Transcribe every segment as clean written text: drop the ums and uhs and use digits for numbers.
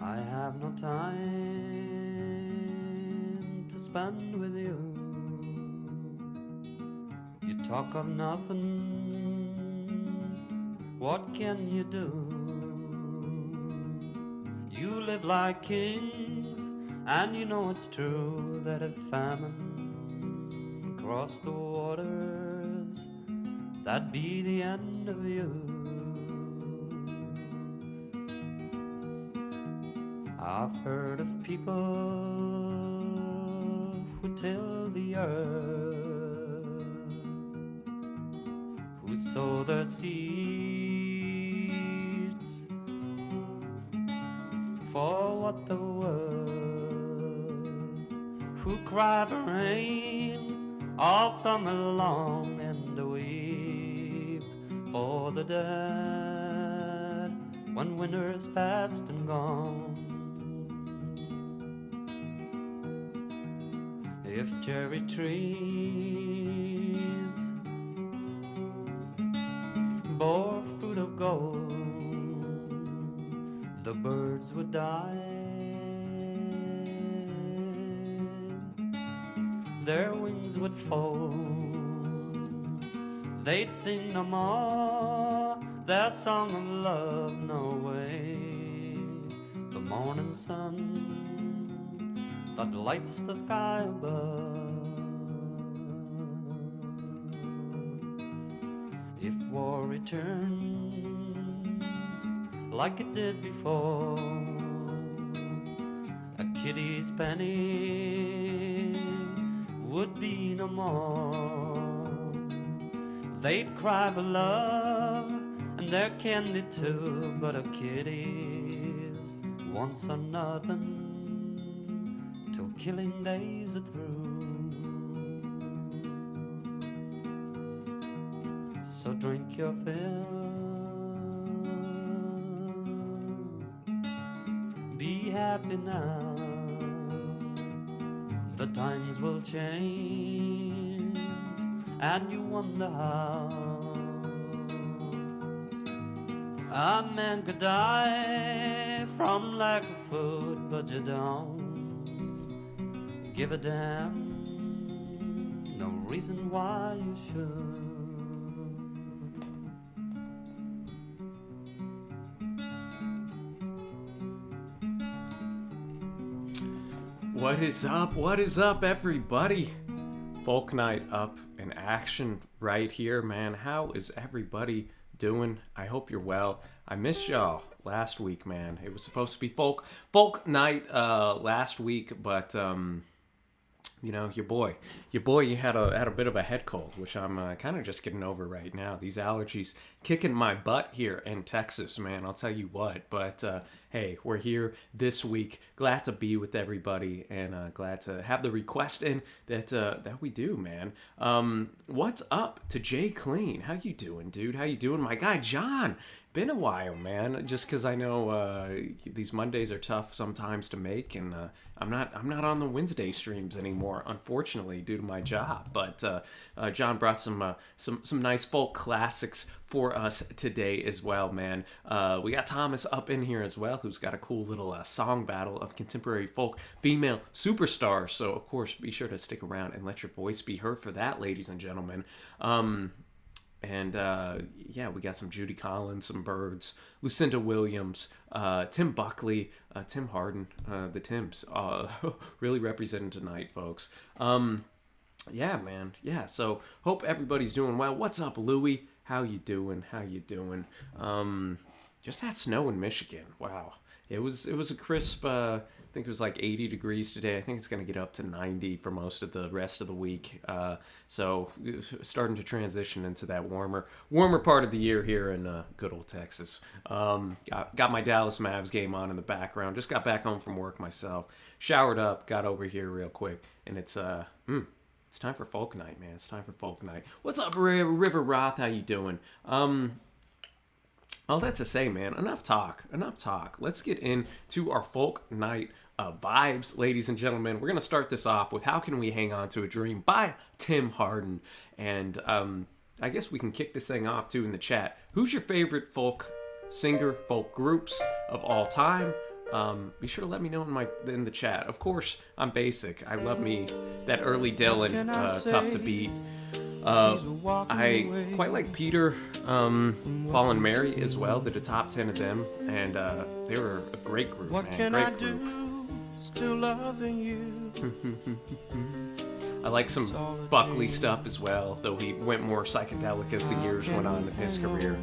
I have no time to spend with you. You talk of nothing, what can you do? You live like kings, and you know it's true that if famine crossed the waters, that'd be the end of you. I've heard of people who till the earth, who sow their seeds for what the world, who cry for rain all summer long and weep for the dead when winter's past and gone. If cherry trees bore fruit of gold, the birds would die, their wings would fold, they'd sing no more their song of love, no way. The morning sun that lights the sky above, if war returns like it did before, a kitty's penny would be no more. They'd cry for love and their candy too, but a kitty's wants are nothing till killing days are through. So drink your fill, be happy now. The times will change and you wonder how. A man could die from lack of food, but you don't give a damn, no reason why you should. What is up? What is up, everybody? Folk Night up in action right here, man. How is everybody doing? I hope you're well. I missed y'all last week, man. It was supposed to be folk night last week, but you know, your boy, you had a bit of a head cold, which I'm kind of just getting over right now. These allergies kicking my butt here in Texas, man. I'll tell you what. But hey, we're here this week. Glad to be with everybody, and glad to have the request in that we do, man. What's up to Jay Clean? How you doing, dude? How you doing, my guy John? Been a while, man. Just because I know these Mondays are tough sometimes to make, and I'm not on the Wednesday streams anymore, unfortunately, due to my job. But John brought some nice folk classics for us today as well, man. We got Thomas up in here as well, who's got a cool little song battle of contemporary folk female superstars. So of course, be sure to stick around and let your voice be heard for that, ladies and gentlemen. And yeah, we got some Judy Collins, some Birds, Lucinda Williams, Tim Buckley, Tim Harden, the Tims, really represented tonight, folks. Yeah, man. Yeah, so hope everybody's doing well. What's up, Louie? How you doing? Just had snow in Michigan. Wow. It was a crisp, I think it was like 80 degrees today. I think it's going to get up to 90 for most of the rest of the week. So starting to transition into that warmer part of the year here in good old Texas. Got my Dallas Mavs game on in the background. Just got back home from work myself. Showered up, got over here real quick. And it's time for Folk Night, man. It's time for Folk Night. What's up, River Roth? How you doing? All that to say, man, enough talk. Let's get into our Folk Night vibes, ladies and gentlemen. We're going to start this off with How Can We Hang On to a Dream by Tim Harden. And I guess we can kick this thing off, too, in the chat. Who's your favorite folk singer, folk groups of all time? be sure to let me know in the chat. Of course, I'm basic. I love me that early Dylan, Tough to Beat. I quite like Peter, Paul and Mary as well. Did a top 10 of them, and they were a great group, man. Great group. Still loving you. I like some Buckley stuff as well, though he went more psychedelic as the years went on in his career.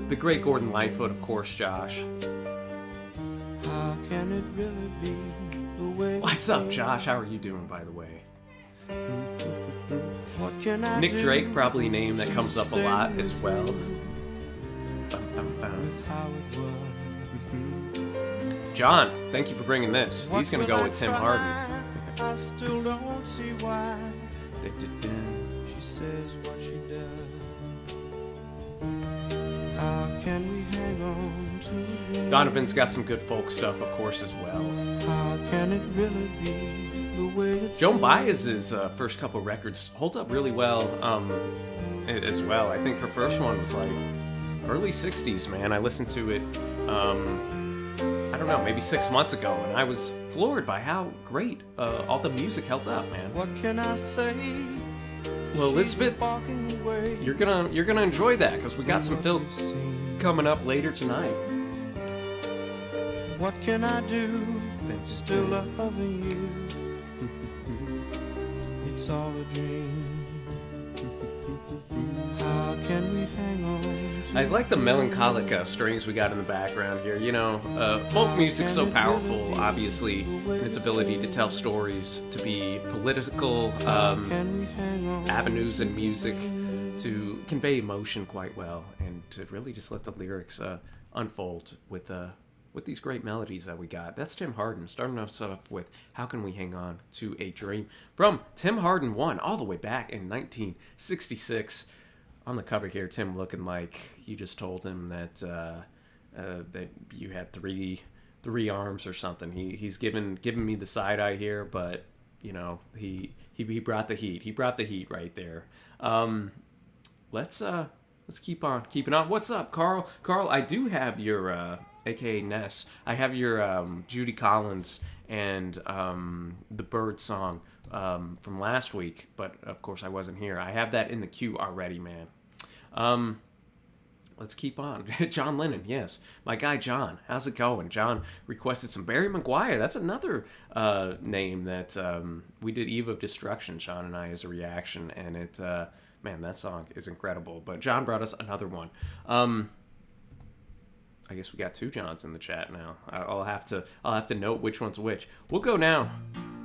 The great Gordon Lightfoot, of course, Josh. How can it really be the way? What's up, Josh? How are you doing, by the way? What can I Nick do Drake, probably a name that comes up a lot as well. how it was? John, thank you for bringing this. He's going to go with Tim Harden. I still don't see why she says what she does. How can we hang on to it? Donovan's got some good folk stuff, of course, as well. How can it really be the way it's Joan Baez's first couple records hold up really well as well. I think her first one was like early 60s, man. I listened to it, I don't know, maybe 6 months ago, and I was floored by how great all the music held up, man. What can I say? Well, Elizabeth, Walking away. you're gonna enjoy that because we got some Phil coming up later tonight. What can I do? Still loving you. It's all a dream. How can we hang on to I like the melancholic strings we got in the background here. You know, folk music's so powerful, obviously, in its ability to tell stories, to be political can we hang on? avenues in music, to convey emotion quite well, and to really just let the lyrics unfold with these great melodies that we got. That's Tim Harden, starting us up with How Can We Hang On to a Dream from Tim Harden 1, all the way back in 1966. On the cover here, Tim looking like you just told him that that you had three arms or something. He's giving me the side eye here, but you know he brought the heat. He brought the heat right there. Let's keep on keeping on. What's up, Carl? Carl, I do have your aka Ness. I have your Judy Collins and the Bird song from last week, but of course I wasn't here. I have that in the queue already, man. Let's keep on. John Lennon, yes. My guy John, how's it going? John requested some Barry Maguire. That's another name that we did Eve of Destruction, Sean and I, as a reaction, and it, man, that song is incredible. But John brought us another one. I guess we got two Johns in the chat now. I'll have to note which one's which. We'll go now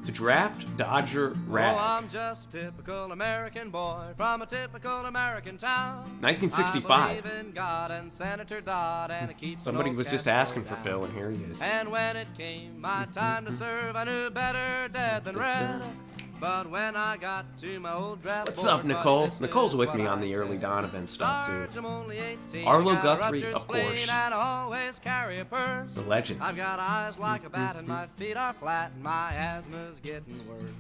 to Draft Dodger Rag. Oh, I'm just a typical American boy from a typical American town. 1965. I believe in God and Senator Dodd, and it keeps Somebody no was just Castro asking for down. Phil, and here he is. And when it came my time to serve, I knew better dead than red. But when I got to my old draft What's board, up, Nicole? buddy, this Nicole's is with what me on I the early said. Donovan stuff, too. Sarge, I'm only 18, Arlo got a Guthrie, ruptured of spleen, course. and I always carry a purse. The legend. I've got eyes like a bat and my feet are flat and my asthma's getting worse.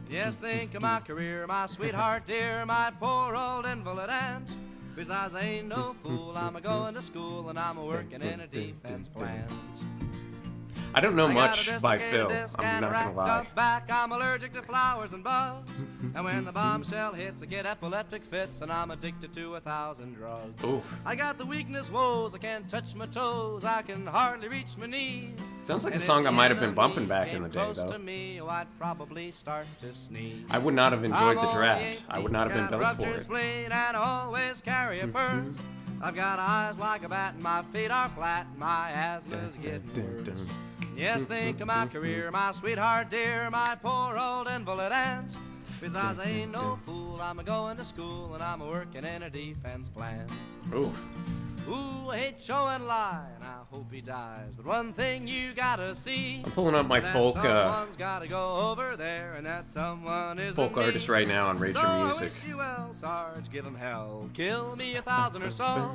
Yes, think of my career, my sweetheart dear, my poor old invalid aunt. Besides, I ain't no fool, I'm a-going to school and I'm a-working in a defense plant. I don't know I got much a by dislocated Phil. disc I'm and a not gonna wrapped lie. up back. I'm allergic to flowers and bugs. And when the bombshell hits, I get epileptic fits, and I'm addicted to 1,000 drugs. Oof. I got the weakness woes, I can't touch my toes, I can hardly reach my knees. Sounds like a And song if I the might have been enemy bumping back in came the day, close though. to me, oh, I'd probably start to sneeze. I would not have enjoyed the I'm draft. only I would not have been 18, built got for ruptured it. spleen and I always carry a purse. I've got eyes like a bat and my feet are flat, my asthma's getting worse. Yes, think of my career, my sweetheart dear, my poor old invalid aunt. Besides, I ain't no fool, I'm a-going to school and I'm a-working in a defense plant. Oof. Ooh, I hate showing lie, and I hope he dies. But one thing you gotta see, I'm pulling up my that folk someone's gotta go over there, and that someone is folk me. artist right now on So Rager I Music. wish you well, Sarge, give 'em hell. Kill me 1,000 or so.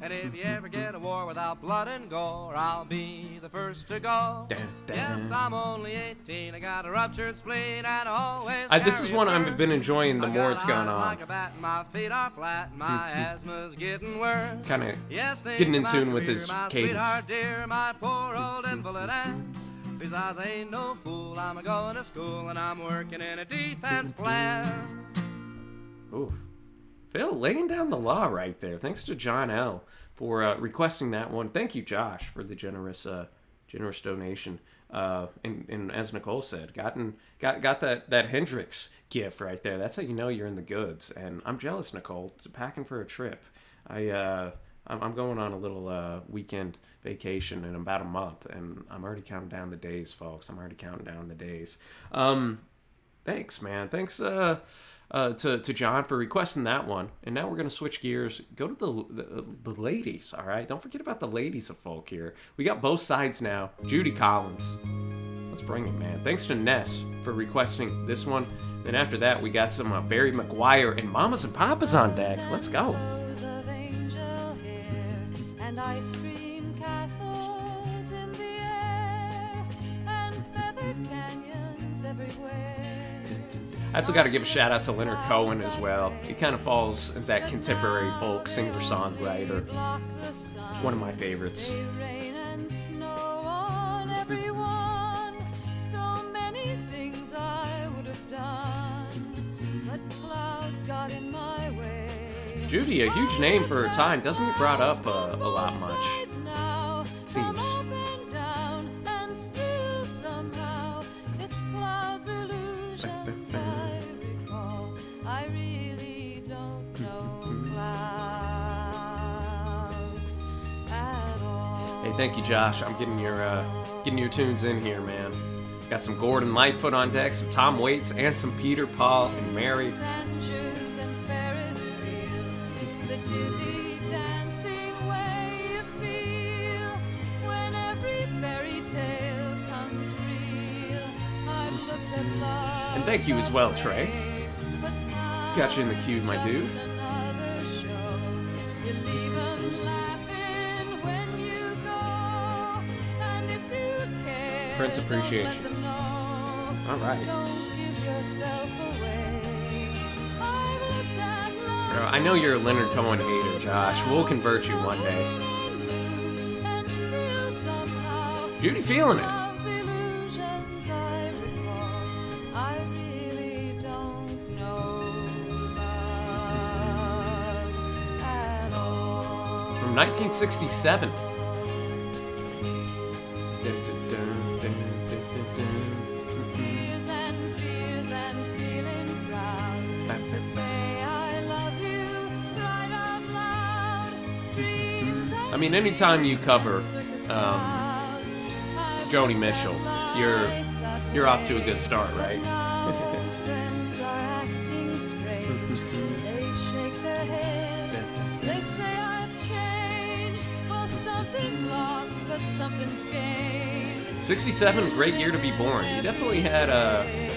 And if you ever get a war without blood and gore, I'll be the first to go. Dun, dun. Yes, I'm only 18. I got a ruptured spleen and always This is carry a one I've purse. been enjoying the I more got it's gone eyes on. like a bat, my feet are flat, my asthma's getting worse. Kind of Yes, think getting in of my tune with career, his my cadence. sweetheart dear, my poor old invalid aunt. Besides, I ain't no fool. I'm a going to school and I'm working in a defense plan. Ooh. Phil laying down the law right there. Thanks to John L. for requesting that one. Thank you, Josh, for the generous donation. And as Nicole said, got that Hendrix gift right there. That's how you know you're in the goods. And I'm jealous, Nicole. Packing for a trip. I'm going on a little weekend vacation in about a month, and I'm already counting down the days, folks. I'm already counting down the days. Thanks, man. Thanks to John for requesting that one. And now we're going to switch gears. Go to the ladies, all right? Don't forget about the ladies of folk here. We got both sides now. Judy Collins. Let's bring it, man. Thanks to Ness for requesting this one. Then after that, we got some Barry McGuire and Mamas and Papas on deck. Let's go. And ice cream castles in the air, and feathered canyons everywhere. I also got to give a shout out to Leonard Cohen as well. He kind of falls in that contemporary folk singer-songwriter. One of my favorites. Rain and snow on everyone. So many things I would have done, but clouds got in my way. Judy, a huge name for her time, doesn't get brought up a lot much, it seems. I really don't know clouds at all. Hey, thank you, Josh. I'm getting your tunes in here, man. Got some Gordon Lightfoot on deck, some Tom Waits, and some Peter, Paul, and Mary. The dizzy dancing way you feel when every fairy tale comes real. I've looked at love. And thank you as well, Trey. Got you in the queue, my dude. You leave 'em laughing when you go, and if you care, Prince don't appreciation. let them know. All right. Don't give yourself away. I've looked at love. I know you're a Leonard Cohen hater, Josh. We'll convert you one day. Judy feeling it. From 1967. Tears and fears and feeling proud to say I love you right out loud. Dreams I mean, anytime you cover Joni Mitchell, you're off to a good start, right? friends are acting strange. They shake their heads. They say I've changed. Well, something's lost, but something's gained. 67, great year to be born. You definitely had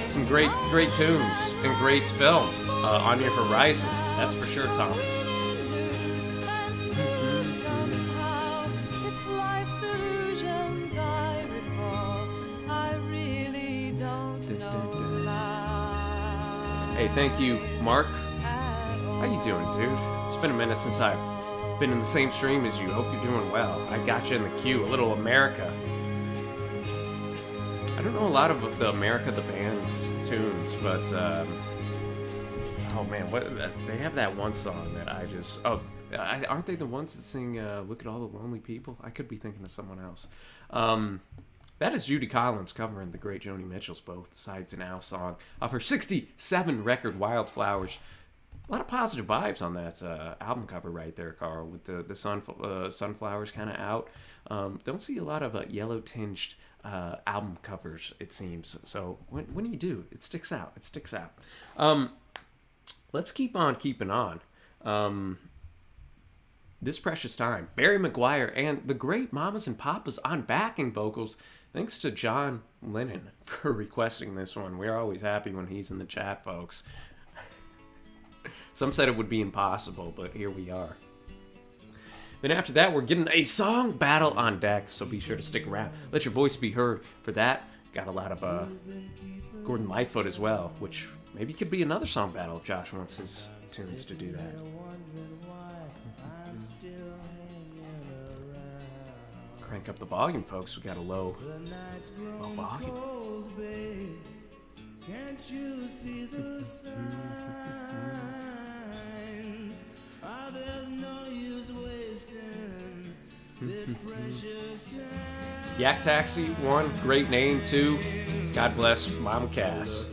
some great tunes and great film on your horizon. That's for sure, Thomas. It's life's illusions I recall. I really don't know life Hey, thank you, Mark. at all. How you doing, dude? It's been a minute since I've been in the same stream as you. Hope you're doing well. I got you in the queue. A little America. I don't know a lot of the America the Band tunes, but oh man, what they have that one song that I just aren't they the ones that sing "Look at All the Lonely People"? I could be thinking of someone else. That is Judy Collins covering the great Joni Mitchell's Both Sides Now song of her 67 record Wildflowers. A lot of positive vibes on that album cover right there, Carl, with the sunflowers kind of out. Don't see a lot of yellow-tinged album covers, it seems. So when you do, it sticks out. It sticks out. Let's keep on keeping on. This precious time, Barry McGuire and the great Mamas and Papas on backing vocals. Thanks to John Lennon for requesting this one. We're always happy when he's in the chat, folks. Some said it would be impossible, but here we are. Then after that, we're getting a song battle on deck, so be sure to stick around. Let your voice be heard for that. Got a lot of Gordon Lightfoot as well, which maybe could be another song battle if Josh wants his tunes to do that. crank up the volume, folks. We got a low volume. Can't you see the signs? Oh, there's no use wasting this precious time. Yak Taxi, 1, great name. 2, God bless Mama Cass.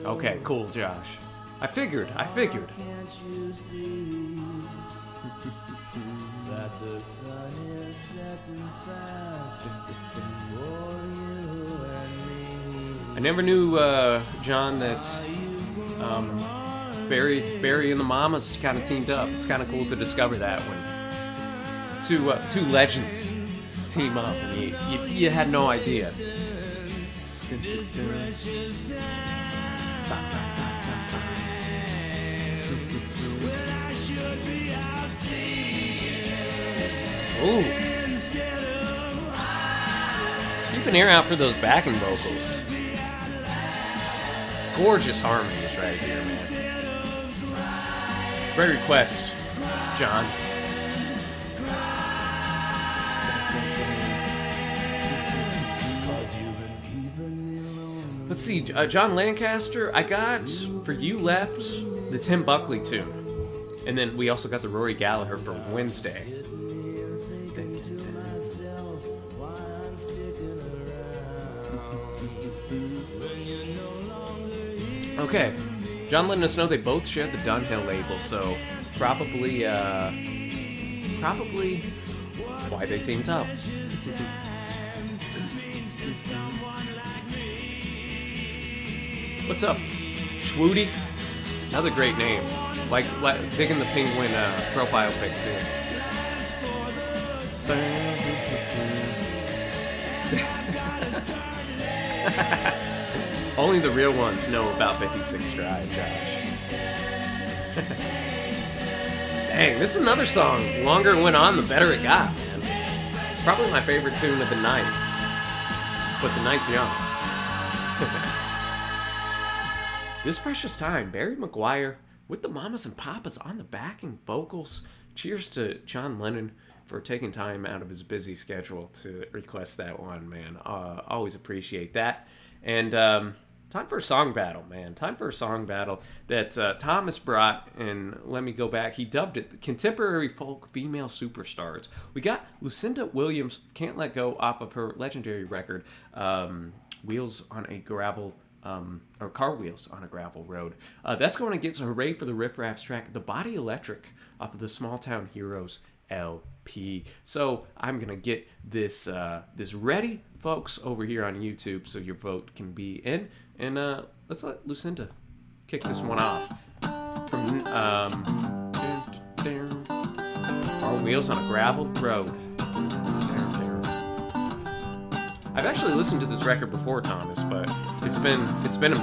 Okay, cool, Josh. I figured. Can't you see that the sun is setting fast for you and me? I never knew, John, that Barry and the Mamas kind of teamed up. It's kind of cool to discover that when two legends team up, and you had no idea. Ooh. Keep an ear out for those backing vocals. Gorgeous harmonies right here, man. Great request, John. Let's see, John Lancaster, I got For You Left the Tim Buckley tune. And then we also got the Rory Gallagher for Wednesday. Okay, John letting us know they both shared the Dunhill label, so probably why they teamed up. What's up, Schwoody? Another great name. Like digging the Penguin profile pic too. Only the real ones know about 56 Drive, Josh. Dang, this is another song. The longer it went on, the better it got, man. Probably my favorite tune of the night. But the night's young. This Precious Time, Barry McGuire with the Mamas and Papas on the backing vocals. Cheers to John Lennon for taking time out of his busy schedule to request that one, man. Always appreciate that. And time for a song battle, man. Time for a song battle that Thomas brought, and let me go back. He dubbed it the Contemporary Folk Female Superstars. We got Lucinda Williams, Can't Let Go, off of her legendary record, Wheels on a Gravel, or Car Wheels on a Gravel Road. That's going against Hooray for the Riff Raffs track, The Body Electric, off of the Small Town Heroes LP. So I'm gonna get this ready, folks, over here on YouTube, so your vote can be in. And let's let Lucinda kick this one off. From Our Wheels on a Gravel Road. I've actually listened to this record before, Thomas, but it's been a minute.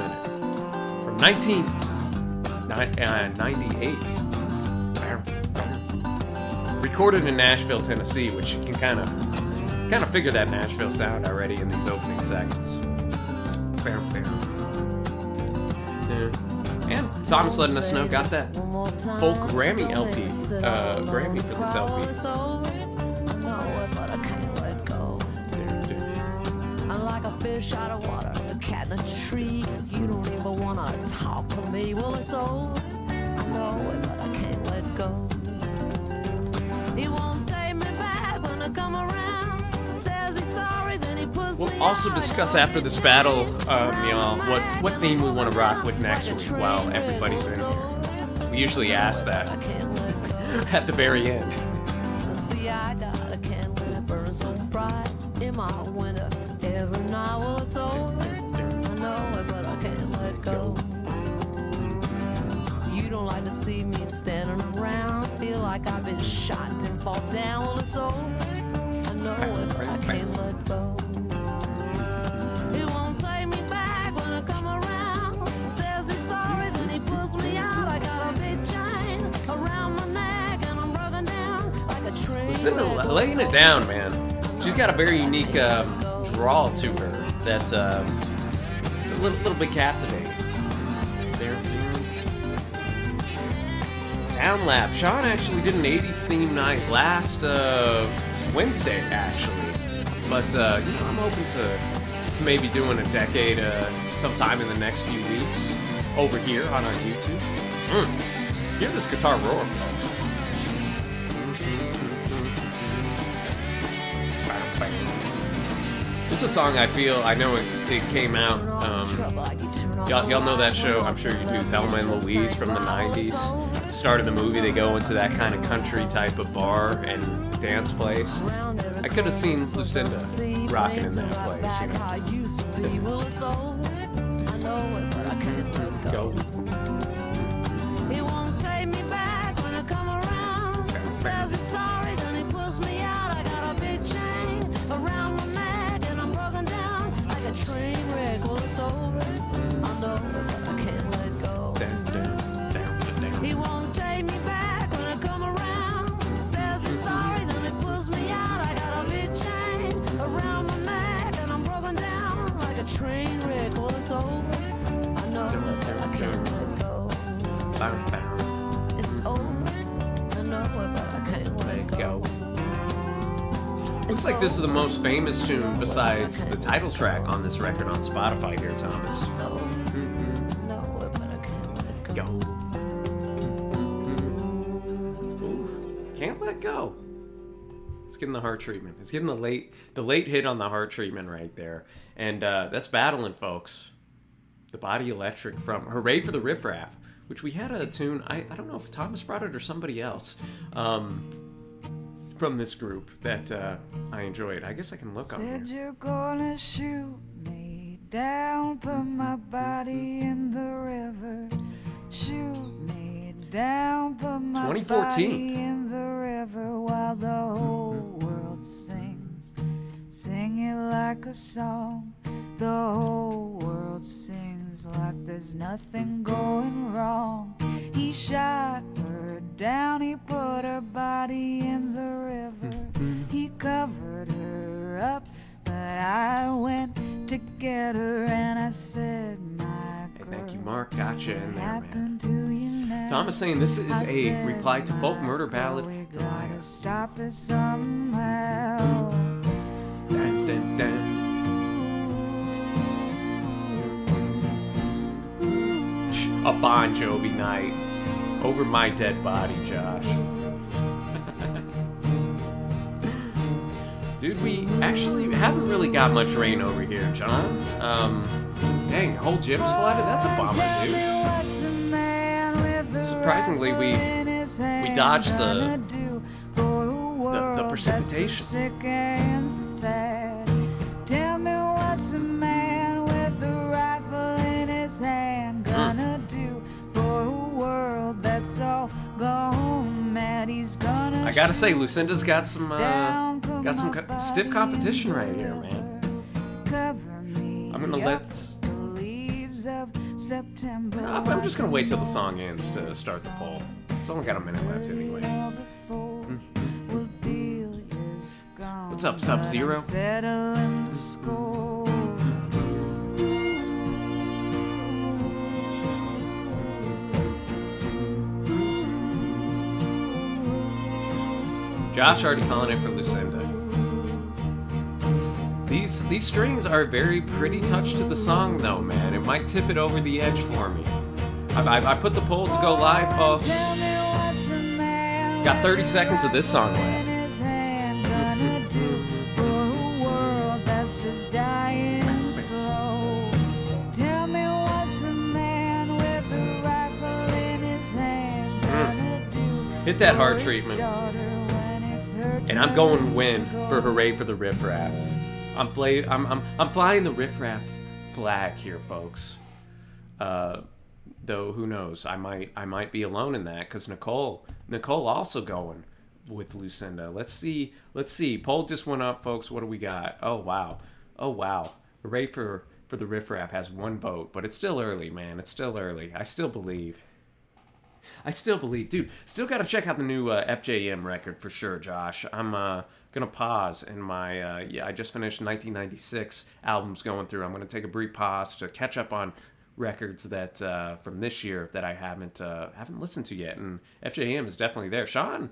From 1998. Recorded in Nashville, Tennessee, which you can kind of figure that Nashville sound already in these opening seconds. And Thomas letting us know, got that folk Grammy LP, Grammy for this LP. I'm like a fish out of water, a cat in a tree. You don't even wanna talk to me. Well, it's over. I know it, but I can't let go. He won't take me back when I come around. Says he's sorry, then he puts me out. We'll also discuss after this battle, y'all, what theme we want to rock with next week while everybody's in here. We usually ask that at the very end. See, I got a candle that burns so bright in my window every night. Well, it's over. I know it, but I can't let go. You don't like to see me standing around. Feel like I've been shot and fall down. Well, it's over. I know it, but I can't let go. He won't take me back when I come around. Says he's sorry, then he pulls me out. I got a big chain around my neck and I'm broken down like a train. Lucinda laying it down, man. She's got a very unique drawl to her that's a little bit captivating. Sound Lab. Sean actually did an 80s theme night last Wednesday, actually. But, you know, I'm open to maybe doing a decade sometime in the next few weeks over here on our YouTube. Hear this guitar roar, folks. This is a song I know it came out. Y'all know that show, I'm sure you do, Thelma and Louise from the 90s. At the start of the movie, they go into that kind of country type of bar and dance place. I could have seen Lucinda rocking in that place, you know. Go. He won't take me back when I come around. Says he's sorry, then he pulls me out. I got a big chain around my neck and I'm broken down like a train wreck. Well, it's over. I know, but I can't let go. He won't take me back when I come around. Says he's sorry, then he pulls me out. I got a big chain around my neck and I'm broken down like a train wreck. Well, it's over. I know, but I can't let go. It's over. I know it, but I can't let Go. Looks like this is the most famous tune besides the title track on this record on Spotify here, Thomas. It's over. No, but I can't let go. Go. Ooh, can't let go. It's getting the heart treatment. It's getting the late hit on the heart treatment right there. And that's Battling, folks. The Body Electric from Hooray for the Riff Raff, which we had a tune, I don't know if Thomas brought it or somebody else, from this group that I enjoyed. I guess I can look on Said here. you're gonna shoot me down, put my body in the river. Shoot me down, put my 2014. body in the river while the whole world sings. Sing it like a song. The whole world sings like there's nothing going wrong. He shot her down, he put her body in the river. He covered her up, but I went to get her and I said, my Hey, girl, thank you, Mark. Gotcha in there, man. happened to you now? Thomas saying this is I a said, reply to folk my murder girl, ballad, we gotta Goliath. stop it somehow. Dun, dun, dun. A Bon Jovi night over my dead body, Josh. Dude, we actually haven't really got much rain over here, John. Dang, the whole gym's flooded? That's a bummer, dude. Surprisingly, we dodged the precipitation. Tell me what's a man with a rifle in his hand gonna do for a world that's all gone mad? He's gonna I gotta say, Lucinda's got some stiff competition right here, man. I'm gonna let. I'm just gonna wait till the song ends to start the poll. It's only got a minute left anyway. What's up, Sub-Zero? Settling the score. Josh already calling it for Lucinda. These strings are a very pretty touch to the song, though, man. It might tip it over the edge for me. I put the poll to go live, folks. Got 30 seconds of this song left. Hit that heart treatment. And I'm going to win for Hooray for the Riff Raff. I'm flying the Riff Raff flag here, folks. Though who knows? I might be alone in that because Nicole also going with Lucinda. Let's see. Poll just went up, folks. What do we got? Oh wow. Hooray for the Riff Raff has one vote, but it's still early, man. It's still early. I still believe. Dude, still got to check out the new FJM record for sure, Josh. I'm going to pause in my, I just finished 1996 albums going through. I'm going to take a brief pause to catch up on records that from this year that I haven't listened to yet, and FJM is definitely there. Sean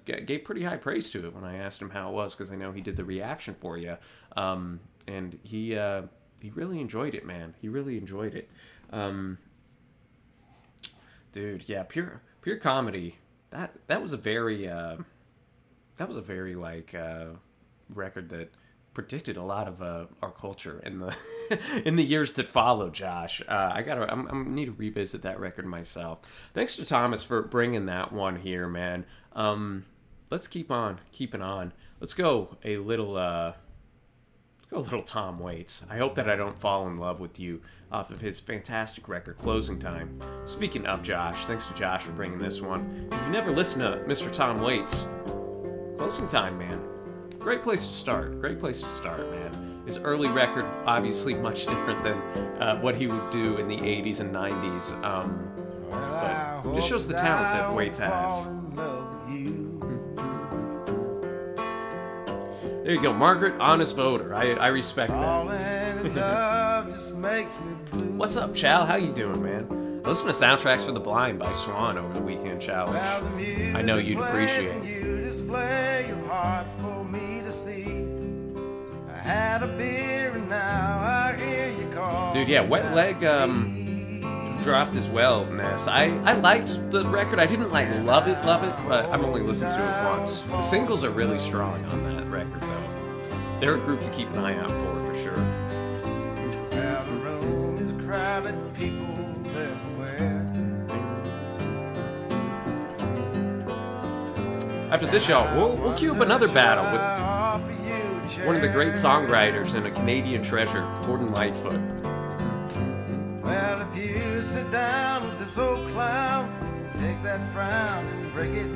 gave pretty high praise to it when I asked him how it was, because I know he did the reaction for you, and he really enjoyed it, man. He really enjoyed it, dude. Yeah, pure comedy. That was a very like record that predicted a lot of our culture in the in the years that followed. Josh, I need to revisit that record myself. Thanks to Thomas for bringing that one here, man. Let's keep on keeping on. Let's go a little Tom Waits. I hope that I don't fall in love with you off of his fantastic record, Closing Time. Speaking of Josh, thanks to Josh for bringing this one. If you've never listened to Mr. Tom Waits, Closing Time, man. Great place to start, man. His early record, obviously much different than what he would do in the 80s and 90s. But just shows the talent that Waits has. There you go, Margaret, honest voter. I respect that. What's up, Chal? How you doing, man? I listened to Soundtracks for the Blind by Swan over the weekend, Chal, which I know you'd appreciate. Display your heart for me to see. I had a beer and now I hear you call. Dude, yeah, Wet Leg dropped as well in this. I liked the record. I didn't love it, but I've only listened to it once. The singles are really strong on that record, though. They're a group to keep an eye out for sure. Well, the room is crowded, people everywhere. After this, y'all, we'll cue up another battle with one of the great songwriters and a Canadian treasure, Gordon Lightfoot. Well, if you sit down with this old clown, take that frown and break it.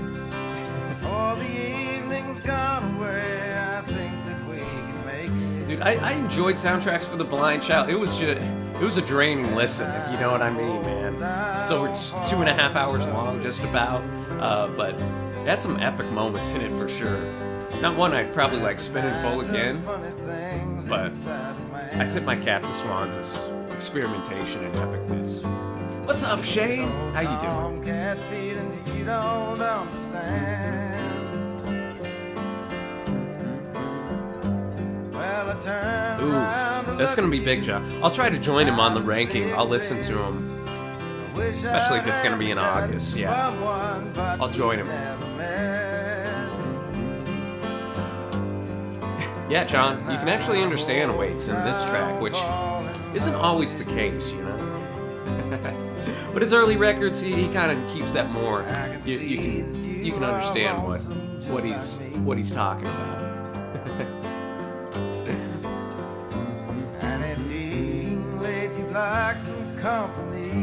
Before the evening's gone away, I think that we can make it. Dude, I enjoyed Soundtracks for the Blind, Child. It was a draining listen, if you know what I mean, man. It's over 2.5 hours long, just about. But it had some epic moments in it for sure. Not one I'd probably spin in full again, but I tip my cap to Swans' experimentation and epicness. What's up, Shane? How you doing? Cat feelings you don't understand. Well, I turn around Ooh, that's gonna be big, Joe. I'll try to join him on the ranking. I'll listen to him, especially if it's gonna be in August. Yeah, I'll join him. Yeah, John, you can actually understand Waits in this track, which isn't always the case, you know. But his early records, he kind of keeps that more. You can understand what he's talking about.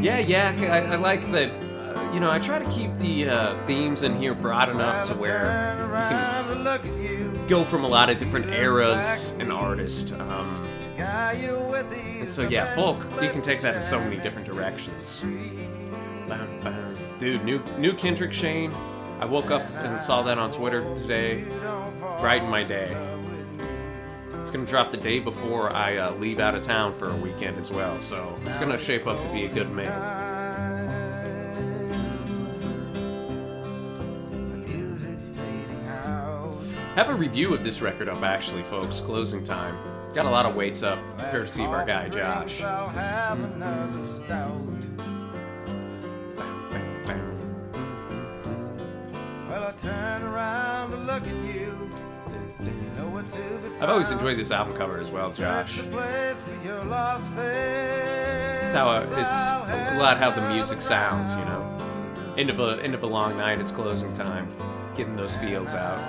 Yeah, I like that. I try to keep the themes in here broad enough to where you can go from a lot of different eras and artists. And so, yeah, folk, you can take that in so many different directions. Dude, new Kendrick Shane. I woke up and saw that on Twitter today. Brightened my day. It's going to drop the day before I leave out of town for a weekend as well, so it's going to shape up to be a good man. Have a review of this record up, actually, folks. Closing Time. Got a lot of weights up, courtesy of our guy, Josh. Well, I turn around to look at you. I've always enjoyed this album cover as well, Josh. It's how it's a lot how the music sounds, you know. End of a long night, it's closing time, getting those feels out.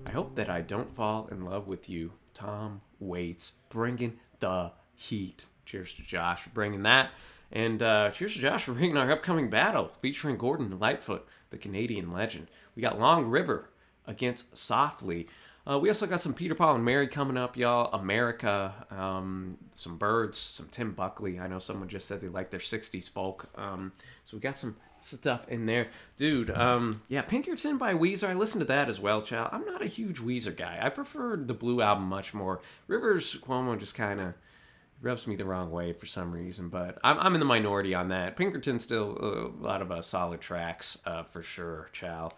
I hope that I don't fall in love with you, Tom Waits, bringing the heat. Cheers to Josh for bringing that. And cheers to Josh for bringing our upcoming battle featuring Gordon Lightfoot, the Canadian legend. We got Long River against Softly. We also got some Peter, Paul, and Mary coming up, y'all. America, some Birds, some Tim Buckley. I know someone just said they like their 60s folk. So we got some stuff in there. Dude, yeah, Pinkerton by Weezer. I listened to that as well, child. I'm not a huge Weezer guy. I prefer the Blue Album much more. Rivers Cuomo just kind of rubs me the wrong way for some reason, but I'm in the minority on that. Pinkerton still a lot of solid tracks for sure, Chow.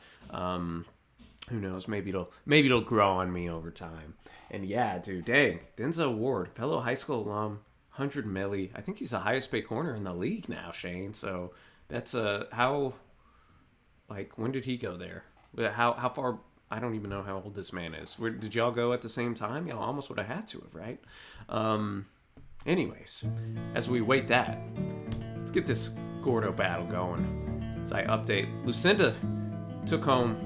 Who knows? Maybe it'll grow on me over time. And yeah, dude, dang, Denzel Ward, fellow high school alum, 100 milli. I think he's the highest paid corner in the league now, Shane. So that's how, like, when did he go there? How far? I don't even know how old this man is. Did y'all go at the same time? Y'all almost would have had to have, right? Anyways, as we wait that, let's get this Gordo battle going. As I update, Lucinda took home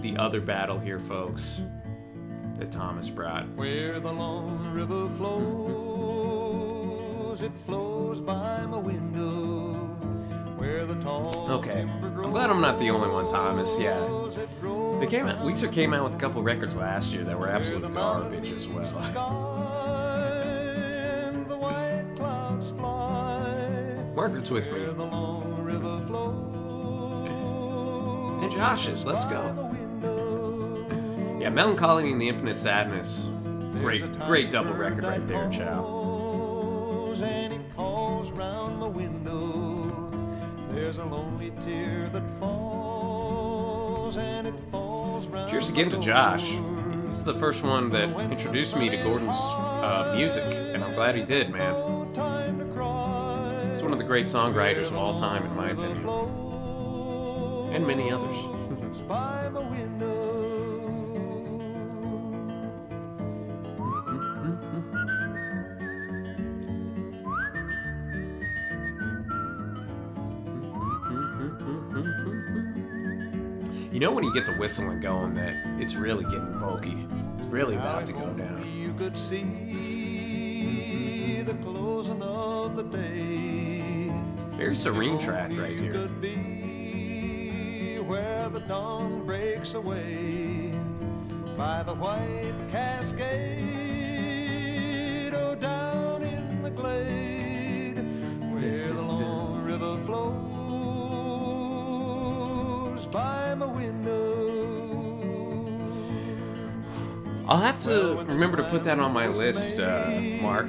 the other battle here, folks, that Thomas brought. Where the long river flows, it flows by my window. Where the tall Okay, I'm glad I'm not the only one, Thomas. Yeah, Weezer came out with a couple records last year that were absolute garbage as well. Margaret's with me. And Josh is. Let's go. Yeah, Melancholy and the Infinite Sadness. Great double record right there, Chow. And it calls round my window. There's a lonely tear that falls, and it falls round. Cheers again to Josh. He's the first one that introduced me to Gordon's music, and I'm glad he did, man. He's one of the great songwriters of all time, in my opinion. And many others. By my window. You know when you get the whistling going that it's really getting bulky. It's really about to go down. You could see the closing of the day. Very serene track right here. Could be where the dawn breaks away by the white cascade, or down in the glade where the long river flows by my window. I'll have to remember to put that on my list, Mark.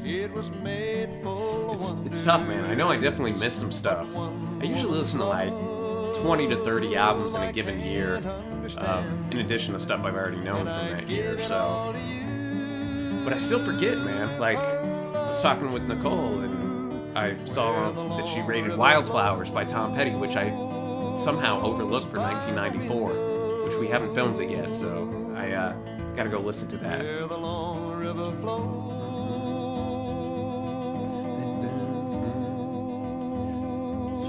It was made full of It's tough, man. I know I definitely missed some stuff. I usually listen to like 20 to 30 albums in a given year, in addition to stuff I've already known from that year. So, but I still forget, man. Like, I was talking with Nicole, and I saw that she rated Wildflowers by Tom Petty, which I somehow overlooked for 1994, which we haven't filmed it yet. So I gotta go listen to that. where the long river flows.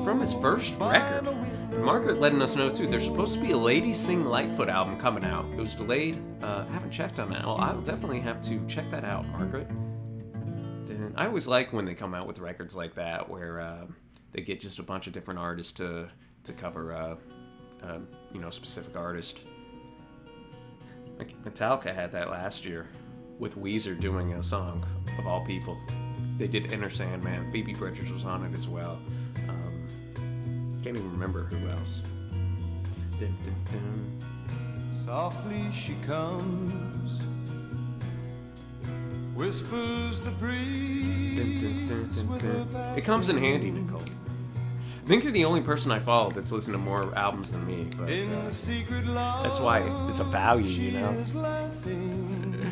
From his first record. And Margaret letting us know too, there's supposed to be a Ladies Sing Lightfoot album coming out. It was delayed. Haven't checked on that. Well, I will definitely have to check that out, Margaret. And I always like when they come out with records like that, where they get just a bunch of different artists to cover, specific artist. Like Metallica had that last year with Weezer doing a song of all people. They did Enter Sandman. Phoebe Bridgers was on it as well. Can't even remember who else. Dun, dun, dun. Softly she comes, whispers the breeze Dun, dun, dun, dun, with dun. her It passing comes in handy, Nicole. I think you're the only person I follow that's listened to more albums than me, but in the secret love. that's why it's a value, you know? She is laughing.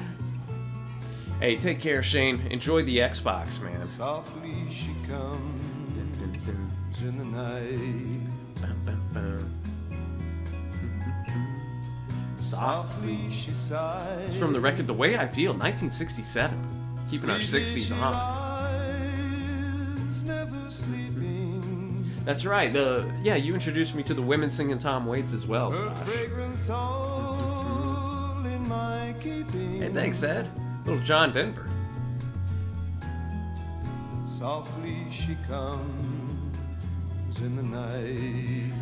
Hey, take care, Shane. Enjoy the Xbox, man. Softly she comes Dun, dun, dun. in the night. Bum, bum, bum. Softly she sighs. It's from the record The Way I Feel, 1967. Keeping our 60s on. Lies, never sleeping. That's right. You introduced me to the women singing Tom Waits as well, Her Josh. fragrance all in my keeping. Hey, thanks, Ed. Little John Denver. Softly she comes in the night.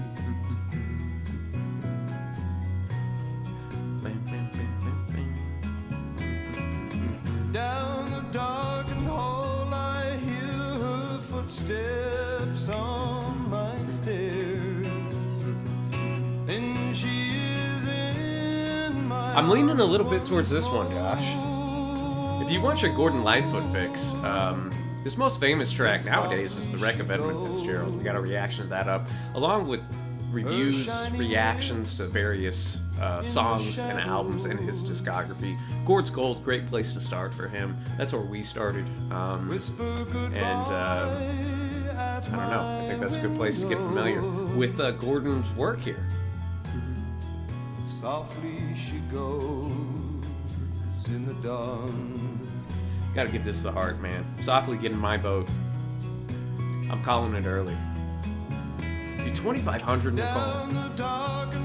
Bam, bam, bam, bam, bam. I'm leaning a little bit towards this one, Josh. If you want your Gordon Lightfoot fix, his most famous track nowadays is The Wreck of Edmund Fitzgerald. We got a reaction to that up, along with reviews, reactions to various songs and albums in his discography. Gord's Gold, great place to start for him. That's where we started. I don't know. I think that's a good place to get familiar with Gordon's work here. Softly she goes in the dawn. Gotta give this the heart, man. Softly getting my vote. I'm calling it early. The 2500 Nicole.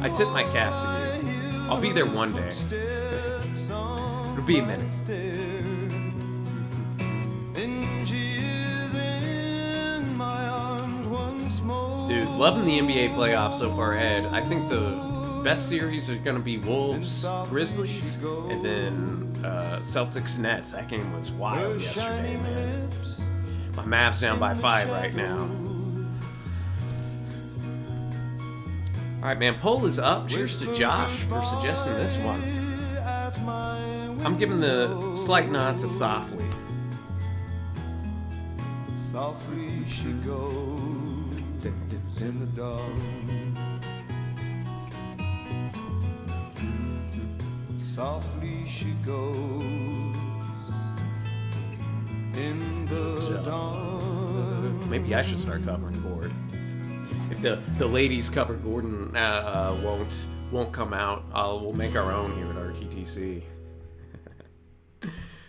I tip my cap to you. I'll be there one day. It'll be a minute. Dude, loving the NBA playoffs so far ahead. I think the best series are going to be Wolves, Grizzlies, and then Celtics, Nets. That game was wild yesterday, man. My Mavs down by 5 right now. All right, man. Poll is up. Cheers to Josh for suggesting this one. I'm giving the slight nod to Softly. Softly she goes in the dawn. Softly she goes in the dawn. Maybe I should start covering Gord. If the ladies cover Gordon won't come out, we'll make our own here at RTTC.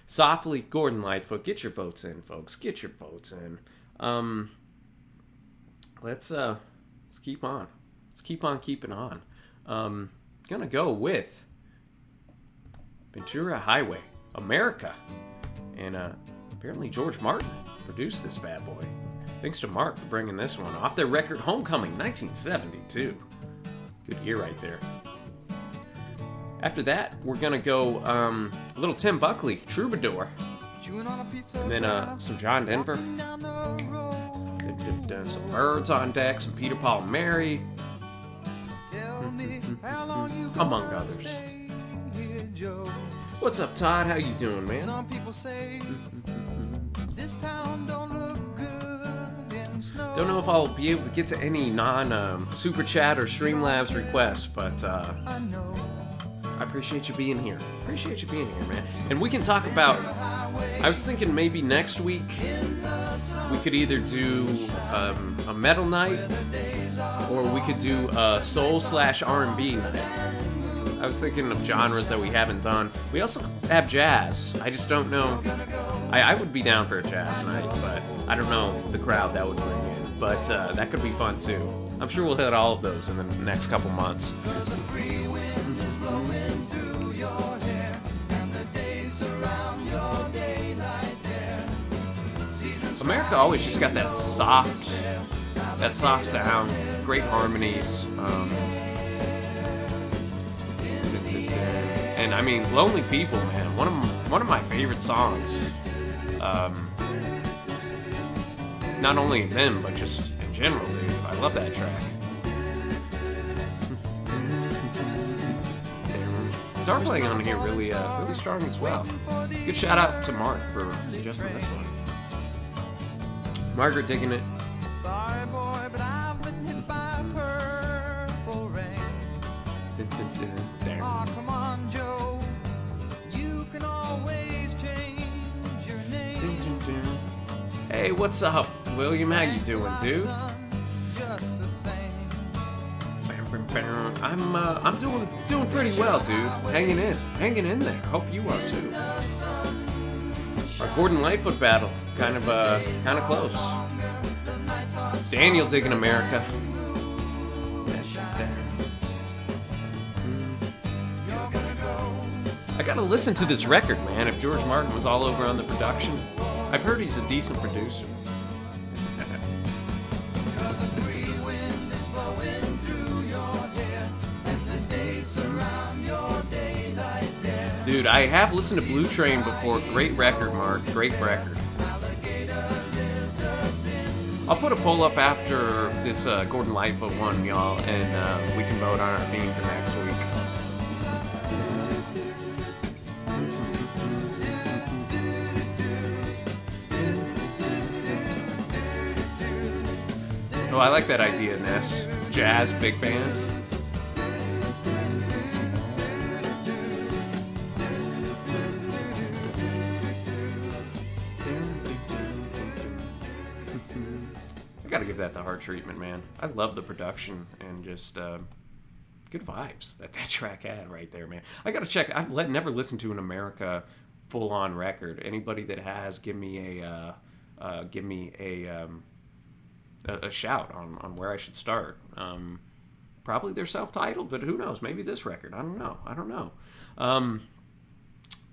Softly, Gordon Lightfoot. Get your votes in, folks. Get your votes in. Let's keep on. Let's keep on keeping on. Gonna go with Ventura Highway, America. And apparently George Martin produced this bad boy. Thanks to Mark for bringing this one off their record Homecoming 1972. Good year right there. After that, we're going to go a little Tim Buckley, Troubadour. And then some John Denver. Some Birds on Deck, some Peter, Paul, and Mary. Among others. What's up, Todd? How you doing, man? Some people say this town don't look good in snow. Don't know if I'll be able to get to any non-Super Chat or Streamlabs requests, but I appreciate you being here. Appreciate you being here, man. And we can talk about... I was thinking maybe next week we could either do a metal night or we could do a soul/R&B night. I was thinking of genres that we haven't done. We also have jazz. I just don't know. I would be down for a jazz night, but I don't know the crowd that would bring in. But that could be fun too. I'm sure we'll hit all of those in the next couple months. America always just got that soft sound, great harmonies. And I mean, Lonely People, man, one of my favorite songs. Not only of them, but just in general, dude. I love that track. Guitar playing on here really strong as well. Good shout out to Mark for suggesting this one. Margaret digging it. Sorry, boy, but I've been hit by purple rain. Oh, come on, Joe. You can always change your name. Hey, what's up, William? How you doing, dude? Just the same. I'm doing pretty well, dude. Hanging in there. Hope you are too. Our Gordon Lightfoot battle, kind of close. Daniel digging America. I gotta listen to this record, man. If George Martin was all over on the production, I've heard he's a decent producer. Dude, I have listened to Blue Train before. Great record, Mark. Great record. I'll put a poll up after this Gordon Lightfoot one, y'all, and we can vote on our theme for next week. So I like that idea, Ness. Jazz, big band. I gotta give that the hard treatment, man. I love the production and just good vibes that track had right there, man. I gotta check. I've never listened to an America full-on record. Anybody that has, give me a shout on where I should start. Probably they're self-titled, but who knows? Maybe this record. I don't know.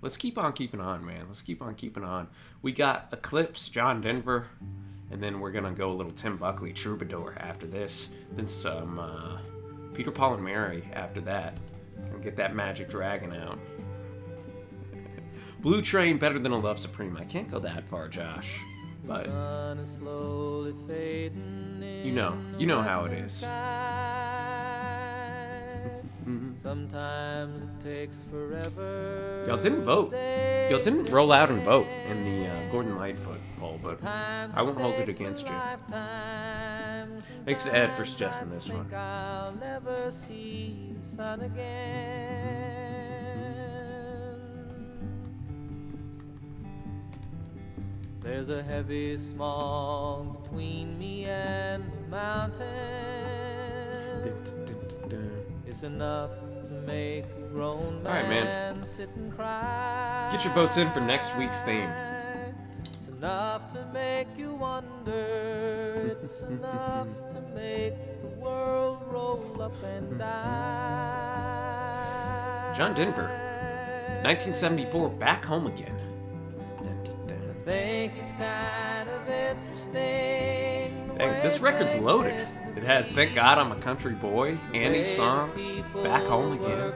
Let's keep on keeping on, man. Let's keep on keeping on. We got Eclipse, John Denver, and then we're gonna go a little Tim Buckley, Troubadour after this. Then some Peter, Paul, and Mary after that. And get that Magic Dragon out. Blue Train, Better Than a Love Supreme. I can't go that far, Josh. But you know how it is. Sometimes it takes forever. Y'all didn't vote. Y'all didn't roll out and vote in the Gordon Lightfoot poll, but I won't hold it against you. Thanks to Ed for suggesting this one. I'll never see the sun again. There's a heavy smog between me and the mountain. It's enough to make a grown man, all right, man. Sit and cry. Get your votes in for next week's theme. It's enough to make you wonder. It's enough to make the world roll up and die. John Denver, 1974, Back Home Again. I think it's kind of interesting. Dang, this record's loaded. It has Thank God I'm a Country Boy, Annie's song, Back Home Again.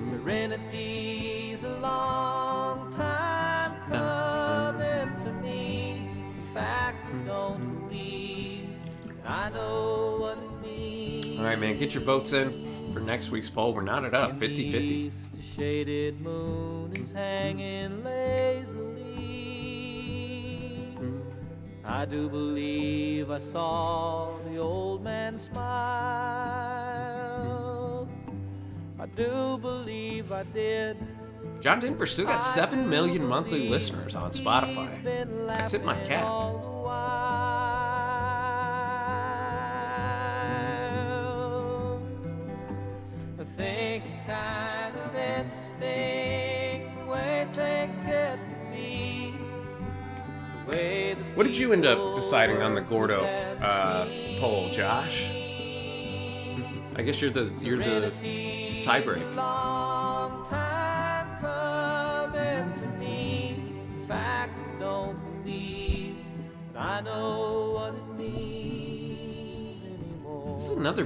Serenity's a long time coming to me. In fact, I don't believe I know what it means. All right, man, get your votes in for next week's poll. We're knotted up, 50-50. The shaded moon is hanging lazily. I do believe I saw the old man smile. I do believe I did. John Denver still got 7 million monthly listeners on Spotify. I tip my cap. I think it's kind of interesting the way things get to be. The way the What did you end up deciding on the Gordo poll, Josh? I guess you're the tiebreak. long time coming to me. In fact, I don't believe that I know what it means anymore. This is another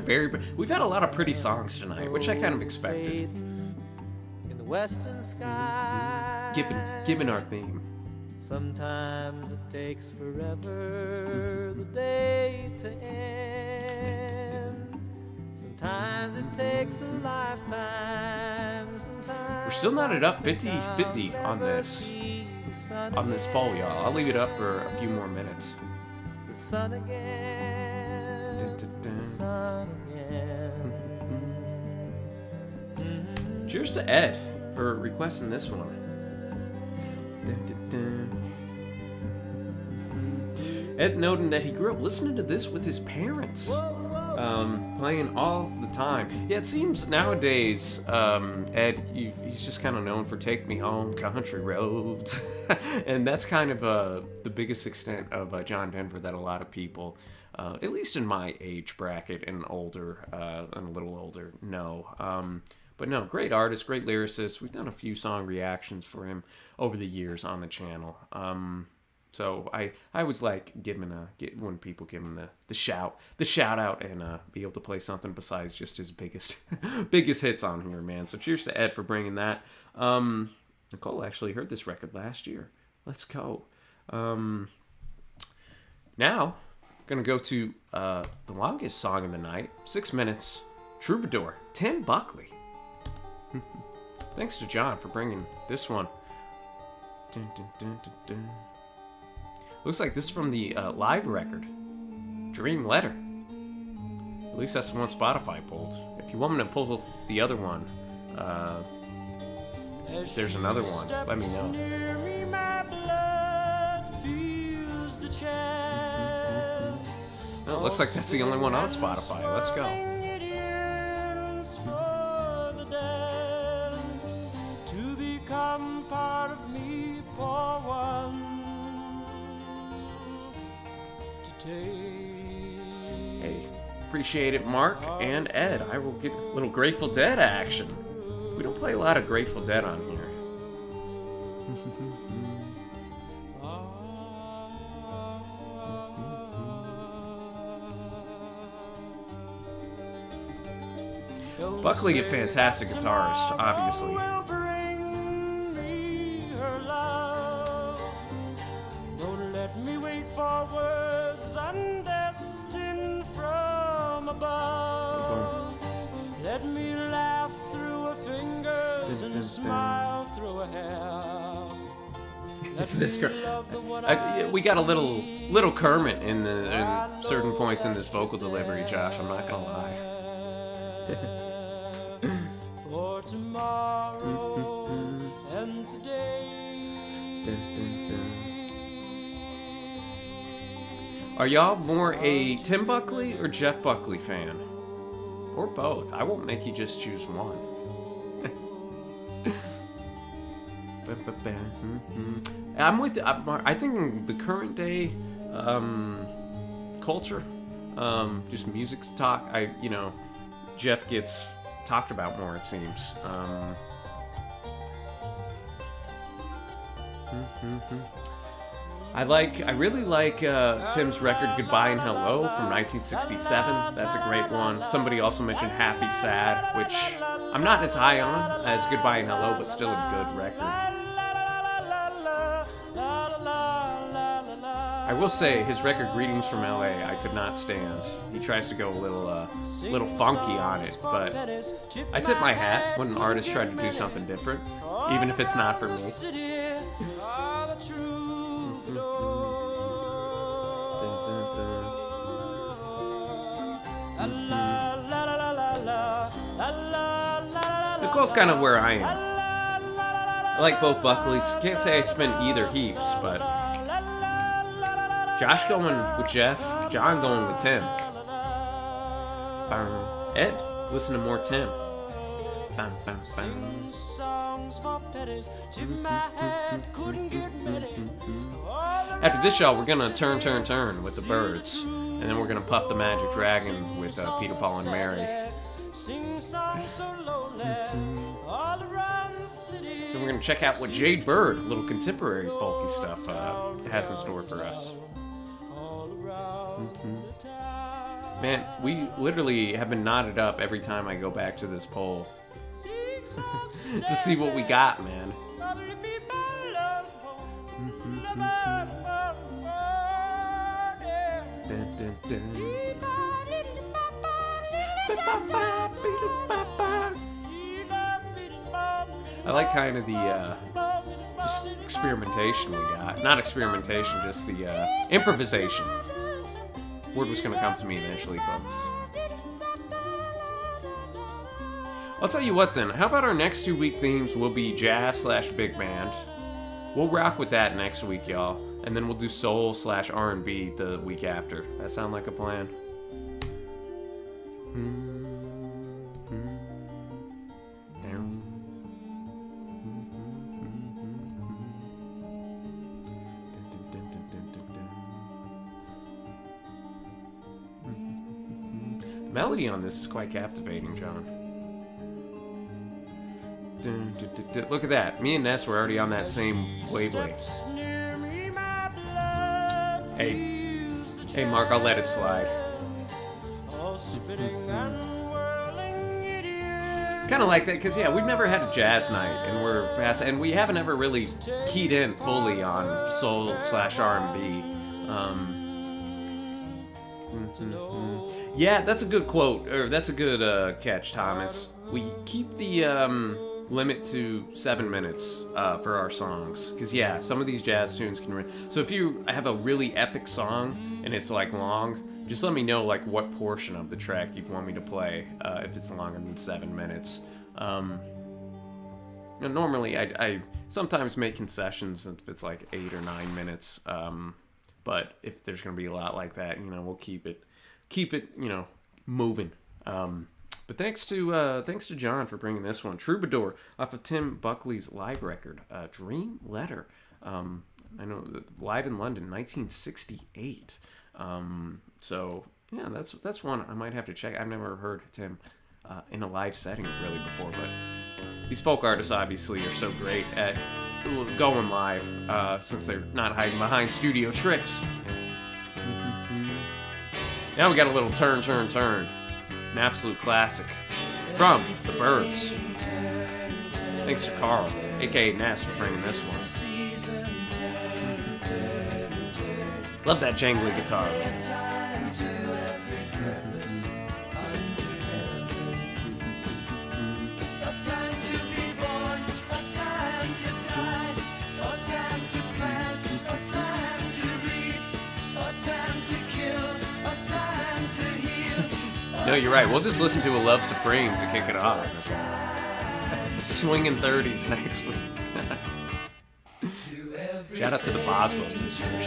we've had a lot of pretty songs tonight, which I kind of expected, In the western sky, given our theme. sometimes it takes forever the day to end. Sometimes it takes a lifetime. Sometimes We're still knotted up 50-50 on this poll, y'all. I'll leave it up for a few more minutes. The sun again. The sun again. Cheers to Ed for requesting this one. Ed noting that he grew up listening to this with his parents, playing all the time. Yeah, it seems nowadays, Ed, he's just kind of known for "Take Me Home, Country Roads," and that's kind of the biggest extent of John Denver that a lot of people, at least in my age bracket and older, and a little older, know. But no, great artist, great lyricist. We've done a few song reactions for him over the years on the channel. So I always like when people give him the shout out and be able to play something besides just his biggest hits on here, man. So cheers to Ed for bringing that. Nicole actually heard this record last year. Let's go. Now gonna go to the longest song of the night, 6 minutes. Troubadour, Tim Buckley. Thanks to John for bringing this one. Dun, dun, dun, dun, dun. Looks like this is from the live record, Dream Letter. At least that's the one Spotify pulled. If you want me to pull the other one, if there's another one, let me know. Well, it looks like that's the only one on Spotify. Let's go. Hey, appreciate it, Mark and Ed. I will get a little Grateful Dead action. We don't play a lot of Grateful Dead on here. Buckley, a fantastic guitarist, obviously. Let me laugh through her fingers and smile through her hair. This we got a little Kermit in certain points in this vocal delivery, Josh. I'm not gonna lie. For tomorrow and today. Are y'all more a Tim Buckley or Jeff Buckley fan? Or both. I won't make you just choose one. I'm with. I think the current day culture, just music's talk. Jeff gets talked about more. It seems. I really like Tim's record Goodbye and Hello from 1967. That's a great one. Somebody also mentioned Happy Sad, which I'm not as high on as Goodbye and Hello, but still a good record. I will say his record Greetings from LA I could not stand. He tries to go a little funky on it, but I tip my hat when an artist tried to do something different, even if it's not for me. Nicole's kind of where I am. I like both Buckleys. Can't say I spend either heaps, but Josh going with Jeff, John going with Tim. Ed, listen to more Tim. After this, y'all, we're gonna turn with the Byrds, and then we're gonna puff the Magic Dragon with Peter, Paul, and Mary. Then we're gonna check out what Jade Bird, a little contemporary folky stuff, has in store for us. Man, we literally have been knotted up every time I go back to this poll to see what we got, man. I like kind of the just experimentation we got. Not experimentation, just the improvisation. Word was gonna come to me eventually, folks. I'll tell you what then, how about our next 2-week themes will be jazz/big band. We'll rock with that next week, y'all. And then we'll do soul/R&B the week after. That sound like a plan? The melody on this is quite captivating, John. Look at that. Me and Ness were already on that same wavelength. Hey, Mark, I'll let it slide. Kind of like that, because, yeah, we've never had a jazz night, and we haven't ever really keyed in fully on soul/R&B. Yeah, that's a good quote, or that's a good catch, Thomas. We keep the limit to 7 minutes for our songs, because yeah, some of these jazz tunes can so if you have a really epic song and it's like long, just let me know like what portion of the track you'd want me to play if it's longer than 7 minutes. Normally I sometimes make concessions if it's like 8 or 9 minutes, but if there's gonna be a lot like that, we'll keep it moving. But thanks to John for bringing this one. Troubadour off of Tim Buckley's live record, Dream Letter. I know, live in London, 1968. So yeah, that's one I might have to check. I've never heard Tim in a live setting really before, but these folk artists obviously are so great at going live since they're not hiding behind studio tricks. Now we got a little turn. An absolute classic from the Byrds. Thanks to Carl, aka Ness, for bringing this one. Love that jangly guitar. No, you're right. We'll just listen to A Love Supreme to kick it off. Swinging 30s next week. Shout out to the Boswell sisters.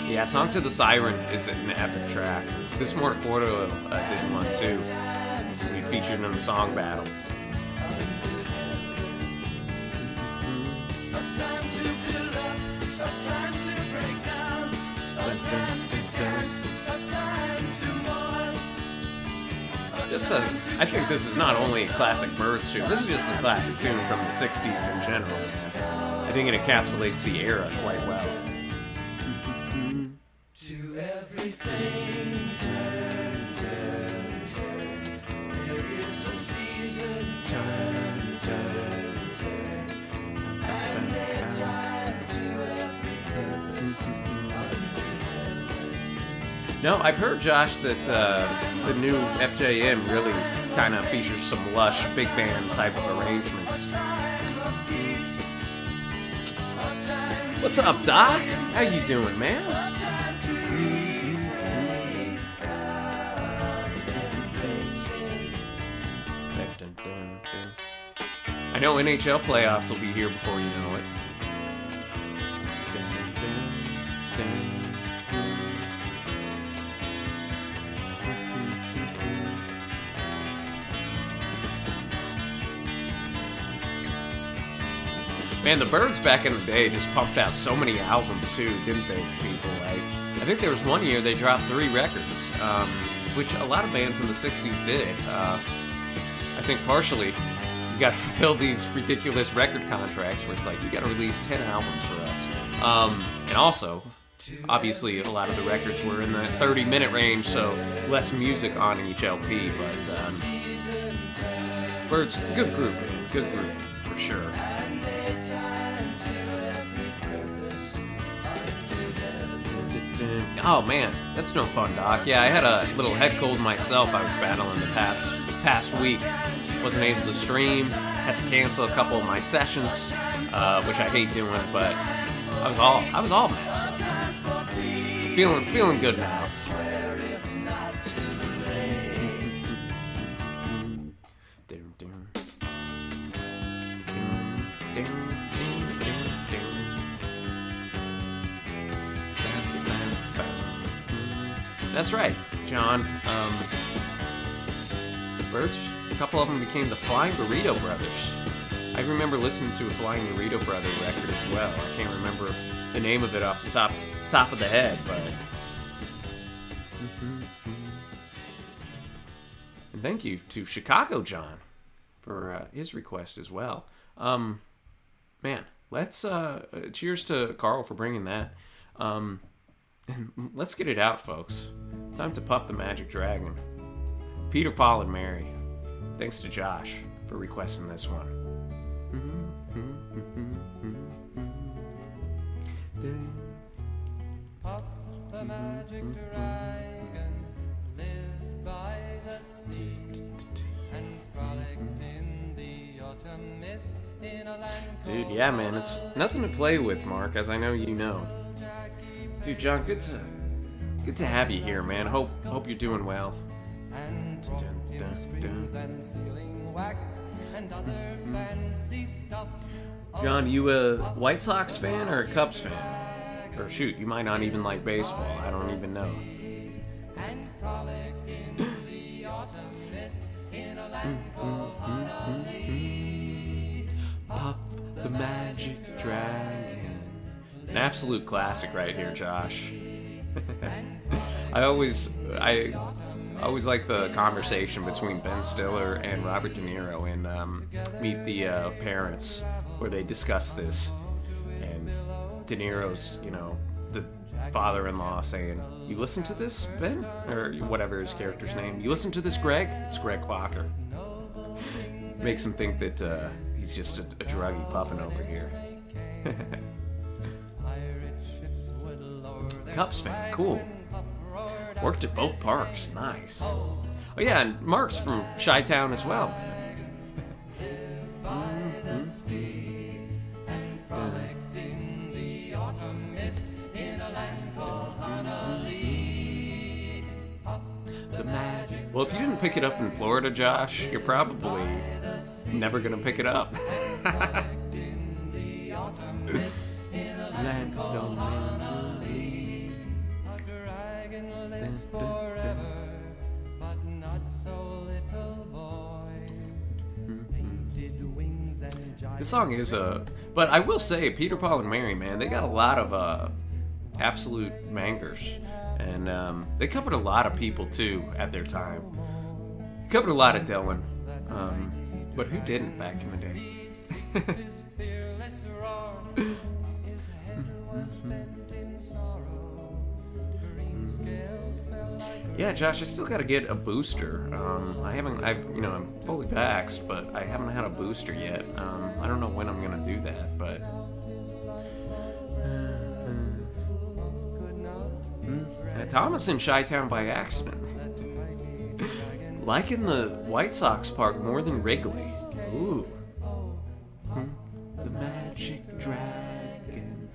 Yeah, Song to the Siren is an epic track. This Morticordo did one too. We featured in the song battle. I think this is not only a classic Byrds tune, this is just a classic tune from the 60s in general. I think it encapsulates the era quite well. To everything turn, there is a season, turn, and a time to every purpose. No, I've heard, Josh, that the new FJM really kind of features some lush big band type of arrangements. What's up, Doc? How you doing, man? I know NHL playoffs will be here before you know it. Man, the Byrds back in the day just pumped out so many albums too, didn't they, people? Like, I think there was one year they dropped 3 records, which a lot of bands in the 60s did. I think partially you got to fulfill these ridiculous record contracts where it's like, you got to release 10 albums for us. And also, obviously, a lot of the records were in the 30-minute range, so less music on each LP, but Byrds, good group, man. Good group, for sure. Oh man, that's no fun, Doc. Yeah, I had a little head cold myself. I was battling the past week. Wasn't able to stream. Had to cancel a couple of my sessions, which I hate doing. But I was all messed up. Feeling good now. That's right, John. The Byrds, a couple of them became the Flying Burrito Brothers. I remember listening to a Flying Burrito Brother record as well. I can't remember the name of it off the top of the head, but... And thank you to Chicago John for his request as well. Man, let's... cheers to Carl for bringing that. And let's get it out, folks. Time to puff the Magic Dragon. Peter, Paul, and Mary. Thanks to Josh for requesting this one. Puff the Magic Dragon, live by the sea. Dude, yeah, man, it's nothing to play with, Mark, as I know you know. Dude, John, good to have you here, man. Hope you're doing well. John, you a White Sox fan or a Cubs fan? Or shoot, you might not even like baseball. I don't even know. Pop the magic dragon. An absolute classic right here, Josh. I always like the conversation between Ben Stiller and Robert De Niro in Meet the Parents, where they discuss this, and De Niro's, the father-in-law saying, "You listen to this, Ben?" Or whatever his character's name. "You listen to this, Greg?" It's Greg Fokker. Makes him think that he's just a druggie puffing over here. Cubs fan, cool. Worked at both parks, nice. Oh yeah, and Mark's from Chi-Town as well. Well, if you didn't pick it up in Florida, Josh, you're probably never gonna pick it up. This song is but I will say, Peter, Paul, and Mary, man, they got a lot of absolute bangers, and they covered a lot of people too at their time. Covered a lot of Dylan, but who didn't back in the day? Yeah, Josh, I still gotta get a booster. I'm fully vaxxed, but I haven't had a booster yet. I don't know when I'm gonna do that, but Thomas in Chi-Town by accident. Liking the White Sox park more than Wrigley. Ooh. The magic dragon.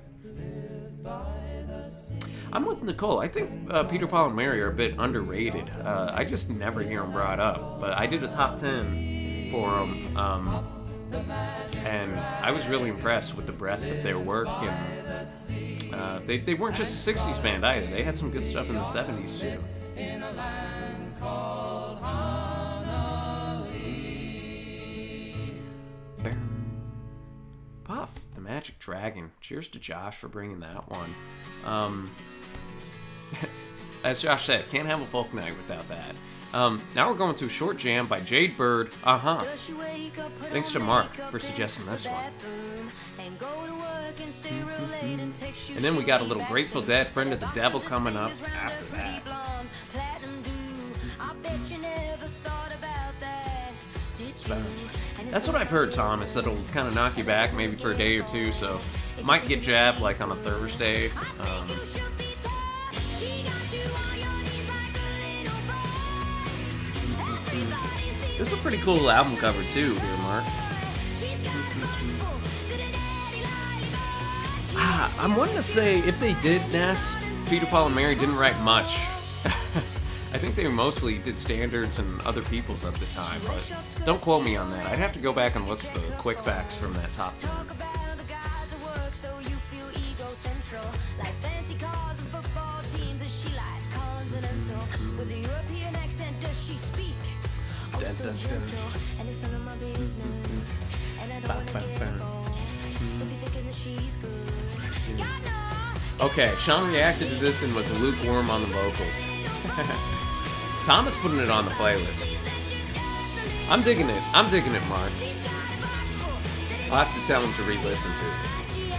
I'm with Nicole. I think Peter, Paul, and Mary are a bit underrated. I just never hear them brought up. But I did a top 10 for them. And I was really impressed with the breadth of their work. And they weren't just a 60s band either. They had some good stuff in the 70s too. Puff, the Magic Dragon. Cheers to Josh for bringing that one. As Josh said, can't have a folk night without that. Now we're going to a short jam by Jade Bird. Thanks to Mark for suggesting this one. And then we got a little Grateful Dead, Friend of the Devil, coming up after that. That's what I've heard, Thomas, that'll kind of knock you back maybe for a day or two, so I might get jabbed like on a Thursday. This is a pretty cool album cover too here, Mark. I'm wanting to say, if they did Ness, Peter, Paul, and Mary didn't write much. I think they mostly did standards and other people's at the time, but don't quote me on that. I'd have to go back and look at the quick facts from that top 10. Dun, dun, dun. Okay, Sean reacted to this and was lukewarm on the vocals. Thomas putting it on the playlist. I'm digging it, Mark. I'll have to tell him to re-listen to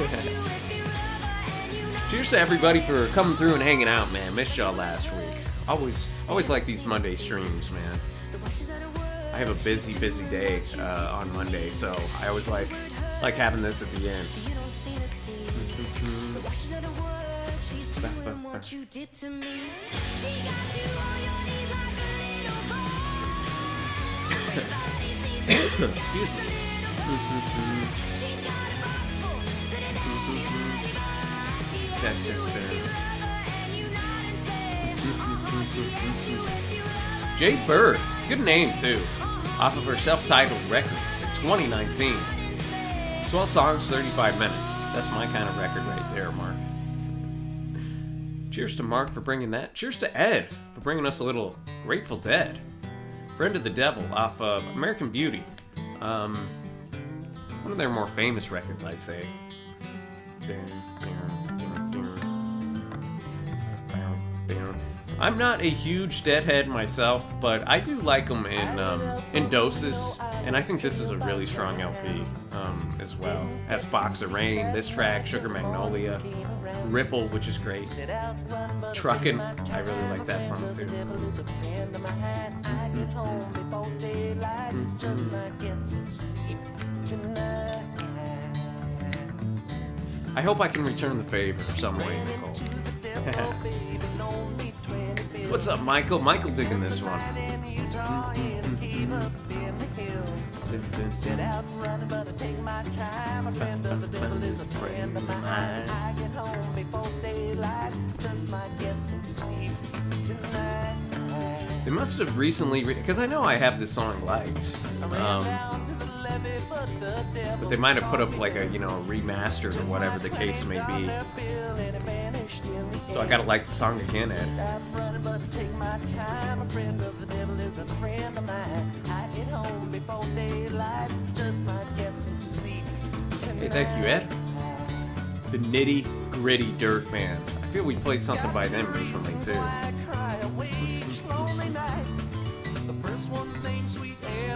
it. Cheers to everybody for coming through and hanging out, man. Missed y'all last week. Always like these Monday streams, man. I have a busy day on Monday, so I always like having this at the end. Excuse me. Jade Bird, good name too, off of her self-titled record in 2019. 12 songs, 35 minutes. That's my kind of record right there, Mark. Cheers to Mark for bringing that. Cheers to Ed for bringing us a little Grateful Dead. Friend of the Devil off of American Beauty. One of their more famous records, I'd say. I'm not a huge Deadhead myself, but I do like them in doses, and I think this is a really strong LP as well. Has Box of Rain, this track, Sugar Magnolia, Ripple, which is great. Truckin', I really like that song too. I hope I can return the favor some way, Nicole. What's up, Michael? Michael digging this one. Set out running, but I take my time. A friend of the devil is a friend of mine. I get home before daylight, just might get some sleep tonight. They must have recently, because I know I have this song liked, but they might have put up like a, remastered or whatever the case may be. So I gotta like the song again, Ed. Hey, thank you, Ed. The Nitty Gritty Dirt Band. I feel we played something by them recently too.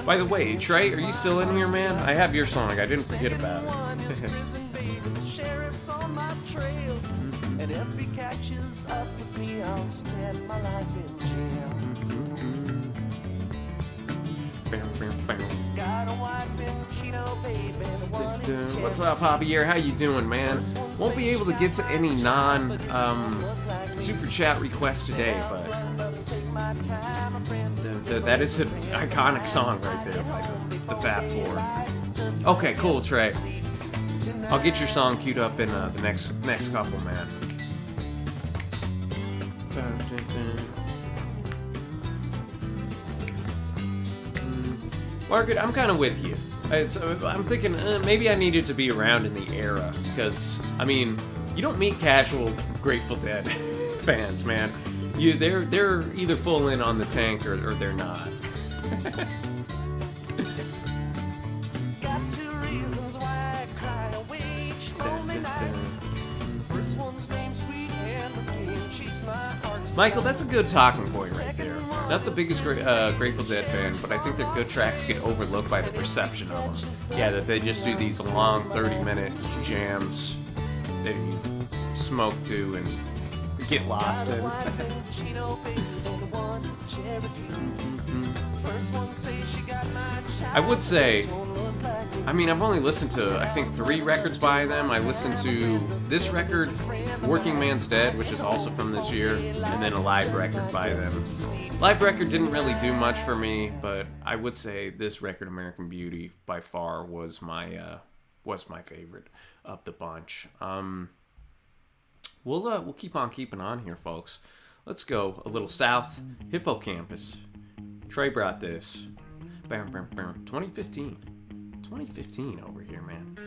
By the way, Trey, are you still in here, man? I have your song. I didn't forget about it. And if he catches up with me, I'll spend my life in jail. Got a wife in Chino, baby, what's up, Javier? How you doing, man? Won't be able to get to any super chat requests today, but that is an iconic song right there by the Fat Four. Okay, cool, Trey. I'll get your song queued up in the next couple, man. Margaret, I'm kind of with you. I'm thinking maybe I needed to be around in the era, because, I mean, you don't meet casual Grateful Dead fans, man. They're either full in on the tank or they're not. Michael, that's a good talking point right there. Not the biggest Grateful Dead fan, but I think their good tracks get overlooked by the perception of them. Yeah, that they just do these long 30-minute jams that you smoke to and get lost in. I would say, I mean, I've only listened to, I think, 3 records by them. I listened to this record, Working Man's Dead, which is also from this year, and then a live record by them. Live record didn't really do much for me, but I would say this record, American Beauty, by far was my favorite of the bunch. We'll keep on keeping on here, folks. Let's go a little south. Hippocampus. Trey brought this. 2015. 2015 over here, man.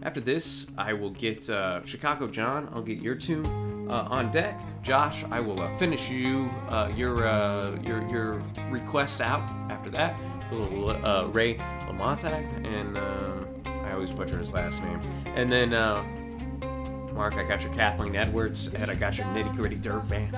After this, I will get Chicago John. I'll get your tune on deck. Josh, I will finish you your request out after that. The little Ray Lamontag, and I always butcher his last name. And then Mark, I got your Kathleen Edwards, and I got your Nitty Gritty Dirt Band.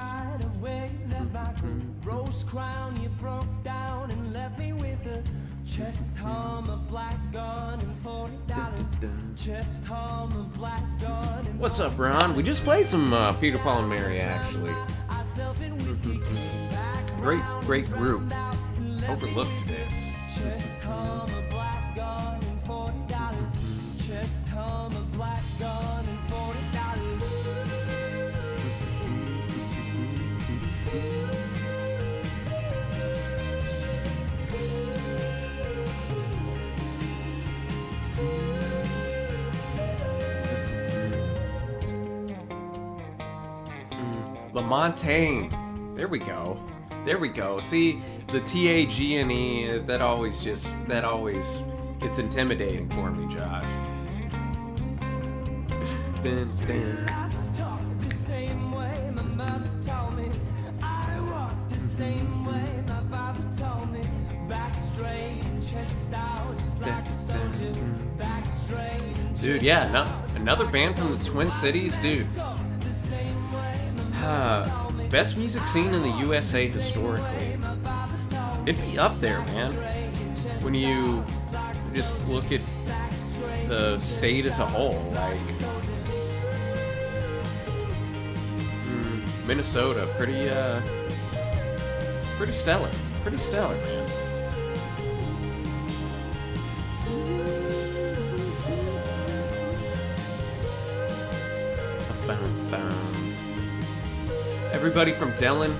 Rose crown, you broke down and left me with a chest hum, a black gun, and $40. Chest hum, a black gun. What's up, Ron? We just played some Peter, Paul, and Mary, actually. Great group. Overlooked today. Chest hum, a black gun, and $40. Chest hum, a black gun, and $40. LaMontagne. There we go. There we go. See, the T-A-G-N-E, that always, it's intimidating for me, Josh. Dun, dun. Dude, yeah, no, another band from the Twin Cities, dude. Best music scene in the USA historically. It'd be up there, man. When you just look at the state as a whole, like Minnesota, pretty stellar, man. Everybody from Dylan,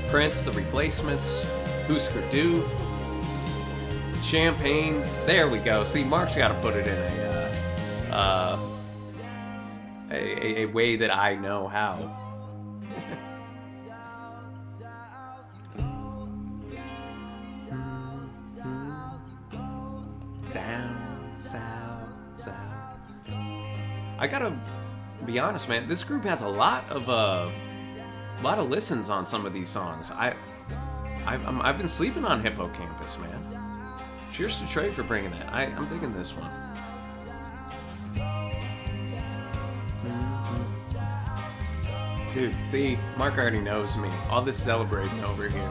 Prince, The Replacements, Husker Du, Champagne. There we go. See, Mark's got to put it in a way that I know how. Down, south. I gotta be honest, man. This group has a lot of listens on some of these songs. I've been sleeping on Hippocampus, man. Cheers to Trey for bringing that. I'm digging this one. Dude, see, Mark already knows me. All this celebrating over here.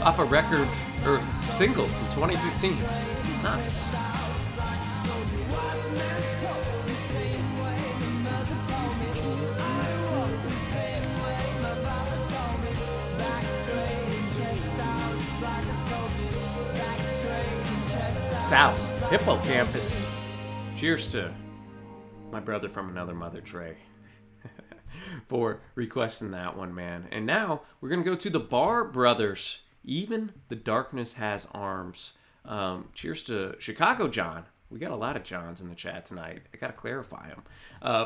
Off a record or single from 2015. Nice. South, Hippocampus. Cheers to my brother from another mother, Trey, for requesting that one, man. And now we're going to go to the Barr Brothers. Even the Darkness Has Arms. Cheers to Chicago John. We got a lot of Johns in the chat tonight. I got to clarify them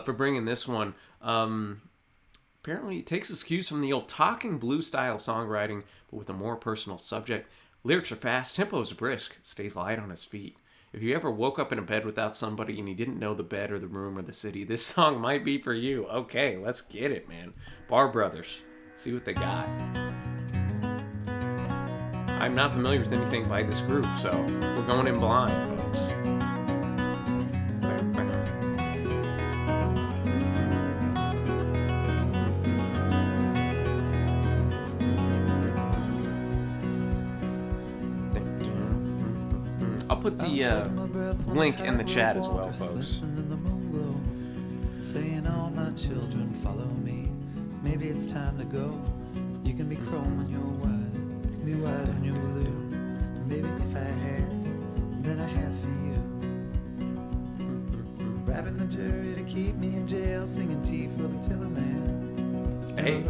for bringing this one. Apparently, it takes its cues from the old talking blues style songwriting, but with a more personal subject. Lyrics are fast, tempo's brisk, stays light on his feet. If you ever woke up in a bed without somebody and you didn't know the bed or the room or the city, this song might be for you. Okay, let's get it, man. Barr Brothers. See what they got. I'm not familiar with anything by this group, so we're going in blind, folks. I'll put the link in the chat as well, folks. Saying all my children follow me. Maybe it's time to go. You can be chrome when you're white. You can be white when you're blue. Maybe if I had, then I had for you. Bribing the jury to keep me in jail, singing tea for the tiller man. Hey,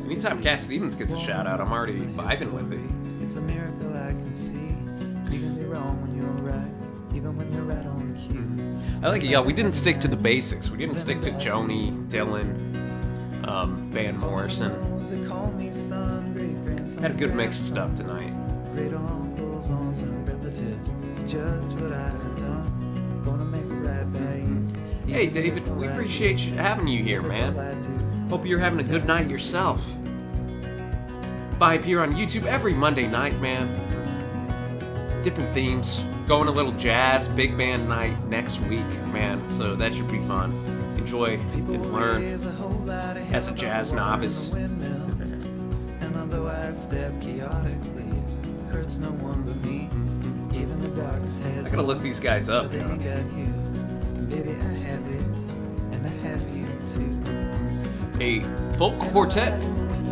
anytime Cat Stevens gets a shout out, I'm already vibing with it. It's a miracle I can see. You can be wrong when you're right, even when you're right on cue. I like it, y'all. We didn't stick to the basics. We didn't stick to Joni, Dylan, Van Morrison. Had a good mix of stuff tonight. Great uncles, aunts, and relatives judge what I have done. Gonna make it right by you. Hey, David, we appreciate you having you here, man. Hope you're having a good night yourself. Vibe here on YouTube every Monday night, man. Different themes. Going a little jazz, big band night next week, man. So that should be fun. Enjoy and learn as a jazz novice. And although I step chaotically, hurts no one but me. Even the darkness has. I gotta look these guys up, They got you. Maybe I have it, and I have you too. a folk quartet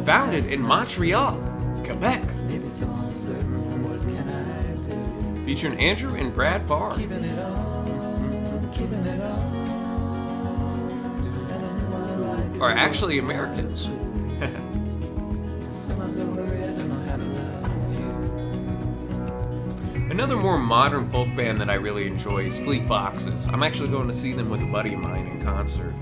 founded in Montreal, Quebec, Maybe so uncertain, what can I do? featuring Andrew and Brad Barr. Keeping it on, keeping it on. And I knew I like are actually Americans. Sometimes I worry I don't know how to love you. Another more modern folk band that I really enjoy is Fleet Foxes. I'm actually going to see them with a buddy of mine in concert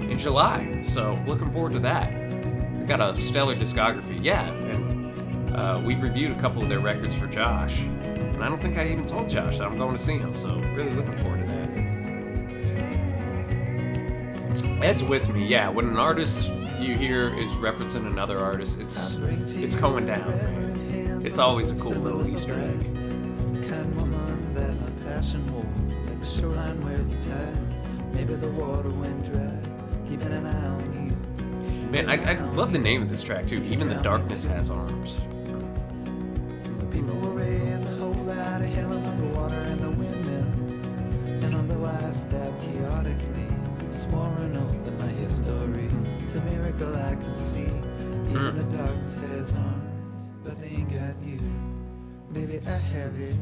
in July, so looking forward to that. They got a stellar discography, yeah, and we've reviewed a couple of their records for Josh, and I don't think I even told Josh that I'm going to see him, so really looking forward to that. Ed's with me, yeah. When an artist you hear is referencing another artist, it's going down, man. It's always a cool little Easter egg. Kind woman that my passion wore, like the shoreline wears the tides. Maybe the water went dry, keeping an eye on you. Man, I love the name of this track too. Even the darkness has arms. The people will raise a whole lot of hell among the water and the windmill. And although I stab chaotically, small enough than my history, it's a miracle I can see. Even the darkness has arms, but they ain't got you. Baby, I have it,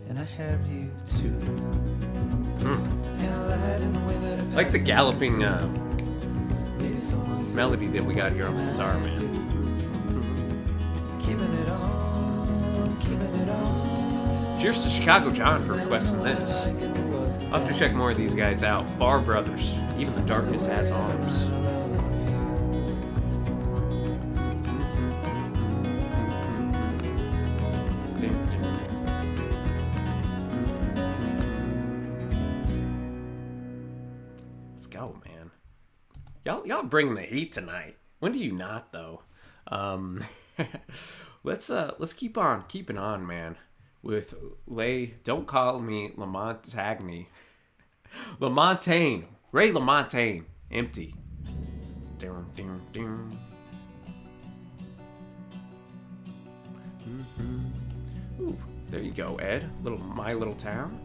and I have you too. And I lied in the way that I Like the galloping maybe someone's melody that we got here on the guitar, man. keeping it on, keeping it on. Cheers to Chicago John for requesting this. I'll have to check more of these guys out. Bar Brothers. Even the darkness has arms. Let's go, man. Y'all bring the heat tonight. When do you not, though? Let's keep on keeping on, man. With Don't Call Me LaMontagne. LaMontagne. Ray LaMontagne. Empty. Ding, ding, ding. Ooh, there you go, Ed. Little My Little Town.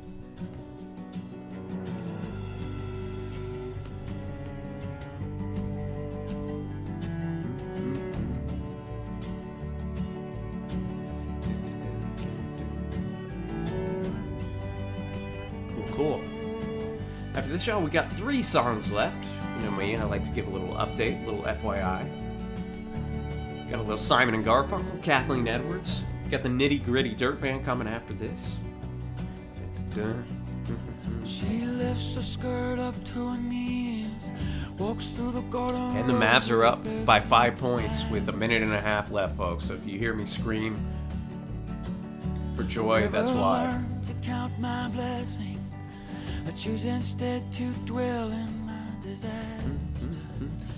Cool. After this show, we got 3 songs left. You know me, I like to give a little update, a little FYI. Got a little Simon and Garfunkel, Kathleen Edwards. Got the Nitty Gritty Dirt Band coming after this. She lifts her skirt up to her knees, walks through the garden. And the Mavs are up by 5 points with a minute and a half left, folks. So if you hear me scream for joy, that's why. To count my blessings, I choose instead to dwell in my disaster.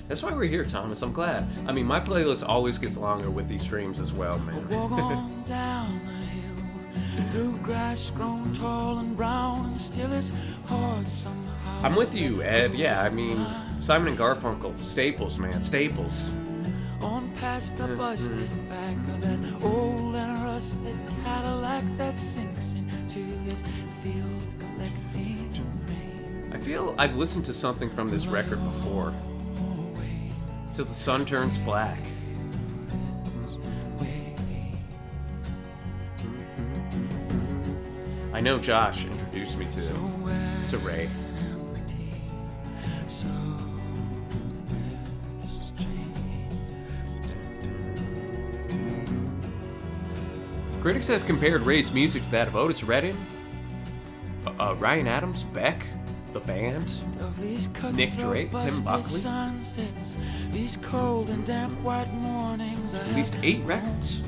That's why we're here, Thomas. I'm glad. I mean, my playlist always gets longer with these streams as well, man. Walk on down the hill, through grass grown tall and brown, and still it's hard somehow. I'm with you, Ed. Yeah, I mean, Simon and Garfunkel, staples, man, staples. On past the busted back of that old and rusted Cadillac that sinks into this field collecting rain. I feel I've listened to something from this record before. Till the sun turns black. I know Josh introduced me to Ray. Critics have compared Ray's music to that of Otis Redding, Ryan Adams, Beck, the band, Nick Drake, Tim Buckley. Sunsets, these cold and damp white mornings, At least 8 records.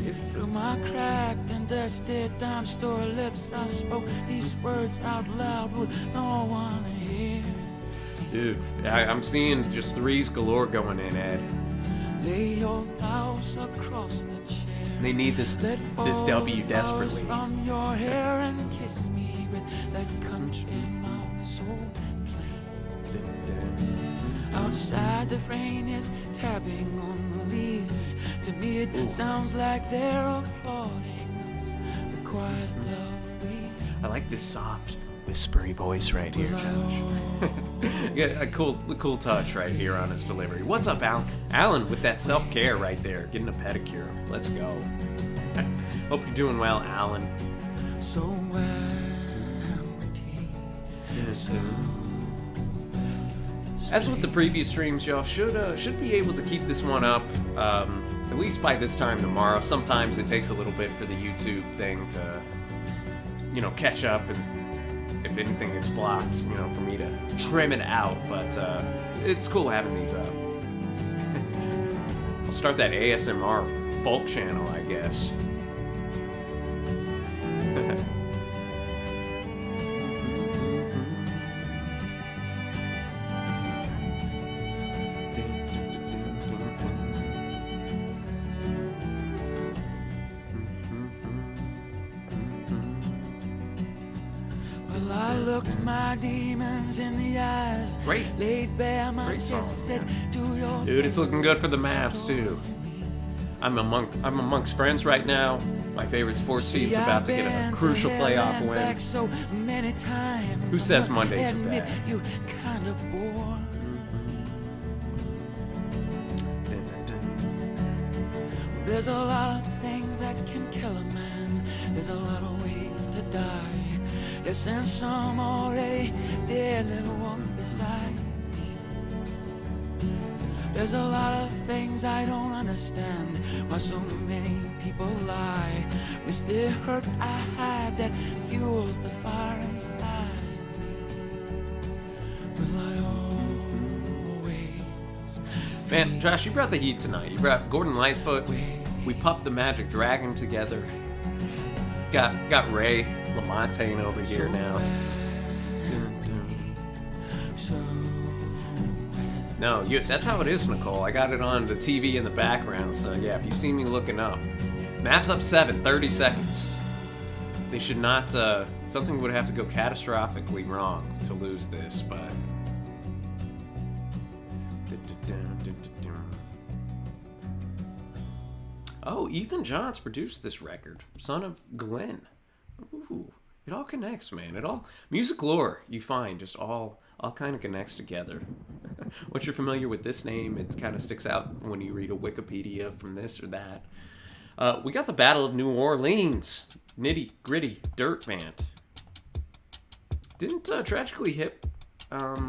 If through my cracked and dusted dime store lips I spoke these words out loud, would no one hear? Dude, I'm seeing just 3s galore going in, Ed. Lay your blouse across the chair. They need this W desperately. From your hair and kiss me with that country mouth so plain. Outside the rain is tapping on the leaves. To me it sounds like they're applauding us. The quiet love we. I like this soft, whispery voice right here, Josh. Yeah, a cool touch right here on his delivery. What's up, Alan? Alan with that self-care right there, getting a pedicure. Let's go. Hope you're doing well, Alan. So empty. As with the previous streams, y'all should be able to keep this one up at least by this time tomorrow. Sometimes it takes a little bit for the YouTube thing to, catch up, and if anything gets blocked, for me to trim it out. But it's cool having these up. I'll start that ASMR folk channel, I guess. Well, I looked my demons in the eyes. Great. Laid bare my Great song. chest, said, "Do your Dude, it's looking good for the Mavs too. I'm amongst friends right now. My favorite sports team's about to get a crucial playoff win. So many times. Who says Mondays are Admit bad? you kind of bore. There's a lot of things that can kill a man. There's a lot of ways to die. Yes, and some already dead, little one beside me. There's a lot of things I don't understand. Why so many people lie. It's the hurt I hide that fuels the fire inside me. Will I always Man, Josh, you brought the heat tonight. You brought Gordon Lightfoot. We puffed the Magic Dragon together. Got Ray LaMontagne over here now. No, that's how it is, Nicole. I got it on the TV in the background, so yeah, if you see me looking up. Mavs up 7, 30 seconds. They should not, something would have to go catastrophically wrong to lose this, but... Oh, Ethan Johns produced this record. Son of Glenn. Ooh, it all connects, man. Music lore, you find, just all kind of connects together. Once you're familiar with this name, it kind of sticks out when you read a Wikipedia from this or that. We got the Battle of New Orleans. Nitty Gritty Dirt Band. Didn't Tragically Hip... I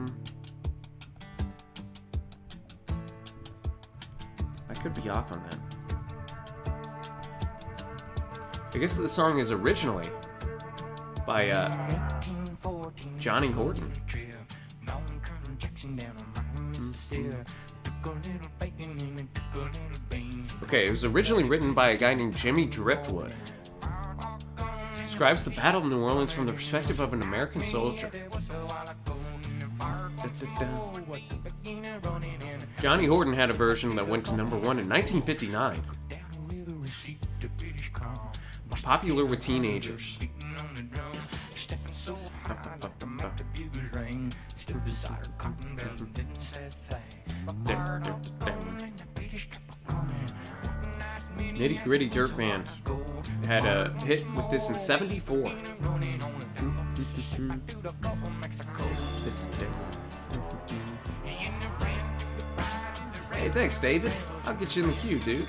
could be off on that. I guess the song is originally by Johnny Horton. Okay, it was originally written by a guy named Jimmy Driftwood. Describes the Battle of New Orleans from the perspective of an American soldier. Johnny Horton had a version that went to number 1 in 1959. Popular with teenagers. Nitty Gritty Dirt Band had a hit with this in 74. Hey, thanks, David. I'll get you in the queue, dude.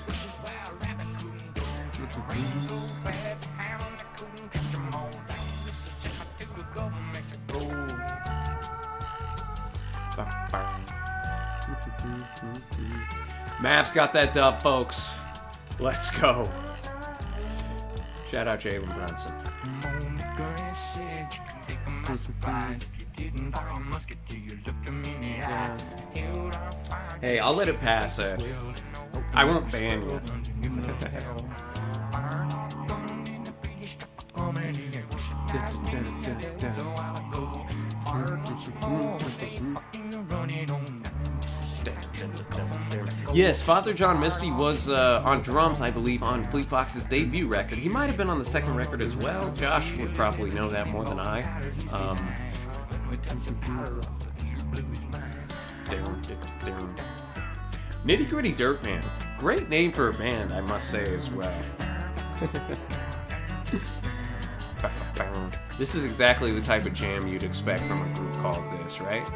Mavs got that dub, folks. Let's go. Shout out Jalen Brunson. Hey, I'll let it pass, Ed. I won't ban you. Yes, Father John Misty was on drums, I believe, on Fleet Fox's debut record. He might have been on the second record as well. Josh would probably know that more than I. Nitty Gritty Dirt Band. Great name for a band, I must say, as well. This is exactly the type of jam you'd expect from a group called this, right?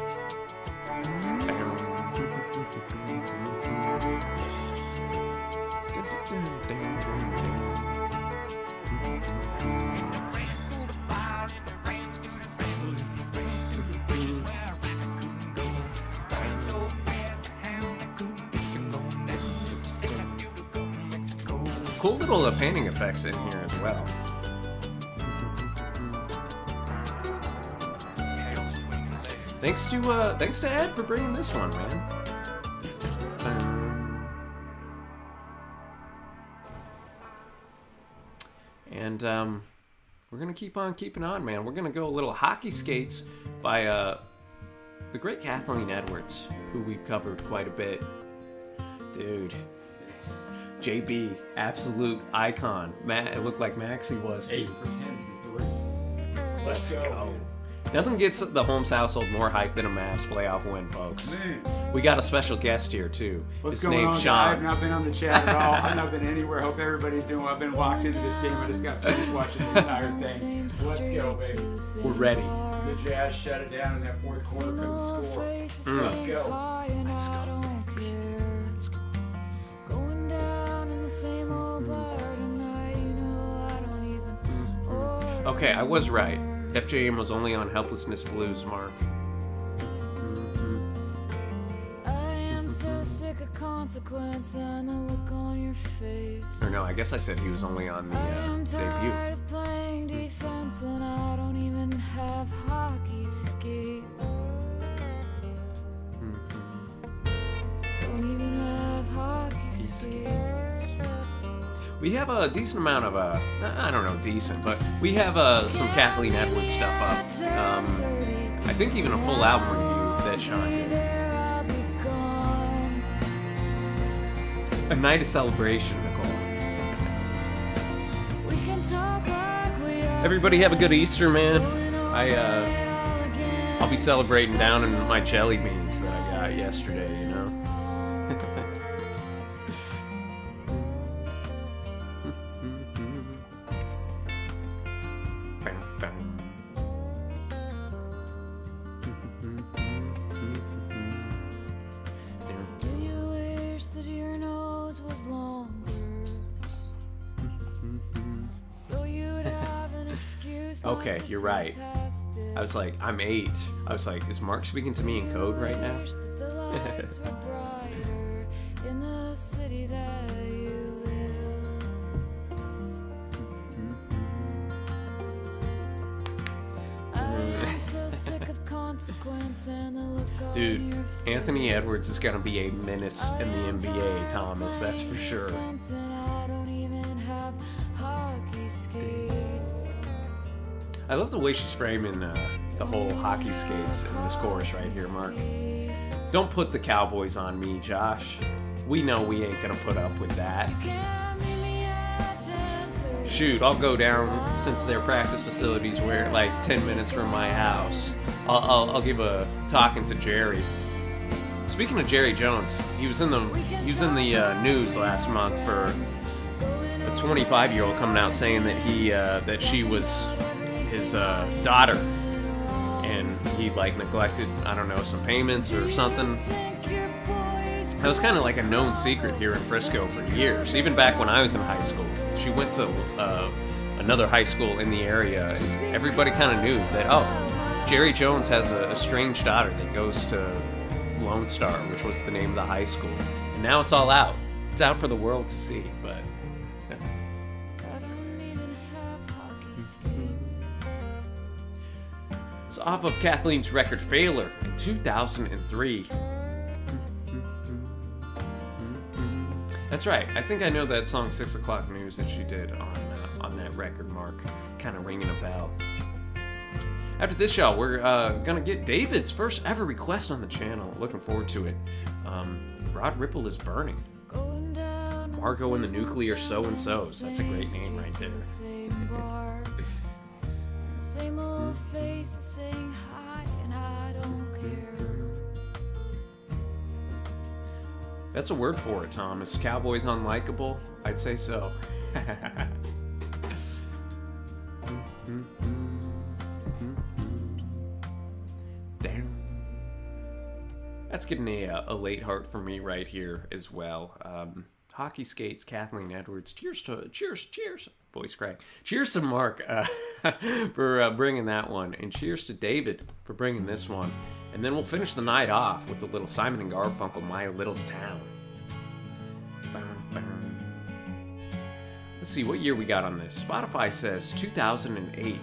Cool little painting effects in here as well. Thanks to Ed for bringing this one, man. And we're gonna keep on keeping on, man. We're gonna go a little Hockey Skates by the great Kathleen Edwards, who we've covered quite a bit. Dude, JB, absolute icon. It looked like Maxie was too. 8 for 10 from 3. Let's go. Nothing gets the Holmes household more hype than a Mavs playoff win, folks. Man. We got a special guest here, too. What's His going name's on? Sean. I've not been on the chat at all. I've not been anywhere. Hope everybody's doing well. I've been walked into this game. I just got finished watching the entire thing. Let's go, baby. We're ready. The Jazz shut it down in that fourth quarter. Couldn't score. Let's go. Let's go. Going down in the same old bar tonight, you know I don't even Okay, I was right. FJM was only on Helplessness Blues, Mark. I am so sick of consequence and the look on your face. Or no, I guess I said he was only on the I am debut. tired of playing defense and I don't even have hockey skates. Don't even have hockey skates. We have a decent amount of, I don't know, decent, but we have some Kathleen Edwards stuff up. I think even a full album review that Sean did. A night of celebration, Nicole. Everybody have a good Easter, man. I'll be celebrating down in my jelly beans that I got yesterday, you know? Do you wish that your nose was longer? So you'd have an excuse. not Okay, to you're see right. past it. I was like, I'm 8. I was like, is Mark speaking to me in code right now? Wish that the lights were brighter in the city that you live. I am so sick of consequence and the look on Dude, your Anthony Edwards is going to be a menace in the NBA, Thomas, that's for sure. face, and I don't even have hockey skates. I love the way she's framing the whole hockey skates in this chorus right here, Mark. Don't put the Cowboys on me, Josh. We know we ain't going to put up with that. Can't meet me at 10:30. Shoot, I'll go down, since their practice facilities were like 10 minutes from my house. I'll give a talking to Jerry. Speaking of Jerry Jones, he was in the news last month for a 25-year-old coming out saying that that she was his daughter, and he like neglected, I don't know, some payments or something. That was kind of like a known secret here in Frisco for years, even back when I was in high school. She went to another high school in the area, and everybody kind of knew that, oh, Jerry Jones has a strange daughter that goes to Lone Star, which was the name of the high school. And now it's all out. It's out for the world to see, but... I don't even have hockey skates. It's off of Kathleen's record Failure in 2003. That's right. I think I know that song 6 O'Clock News that she did on that record, Mark. Kind of ringing a bell. After this show, we're gonna get David's first ever request on the channel. Looking forward to it. Rod Ripple is Burning. Going down on Margot and the same Nuclear hotel, So-and-Sos. That's a great name right there. the same bar, the same old faces saying hi, and I don't care. That's a word for it, Thomas. Cowboys unlikable? I'd say so. Damn. That's getting a late heart for me right here as well. Hockey Skates, Kathleen Edwards. Cheers. Voice crack. Cheers to Mark for bringing that one. And cheers to David for bringing this one. And then we'll finish the night off with a little Simon & Garfunkel, My Little Town. Let's see what year we got on this. Spotify says 2008.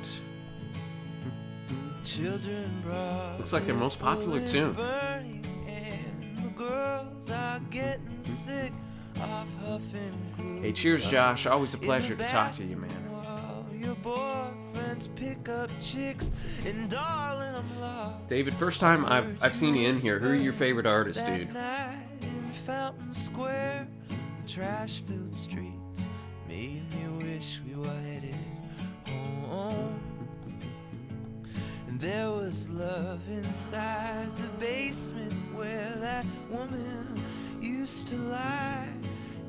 Children brought Looks like their most popular tune. burning and the girls are getting sick of huffing glue. Hey, cheers, Josh. Always a pleasure to talk to you, man. While your boyfriends pick up chicks and darling I'm lost. David, first time I've seen you in here. Who are your favorite artists, That dude? night in Fountain Square, the trash-filled streets made me wish we were headed home. And there was love inside the basement where that woman used to lie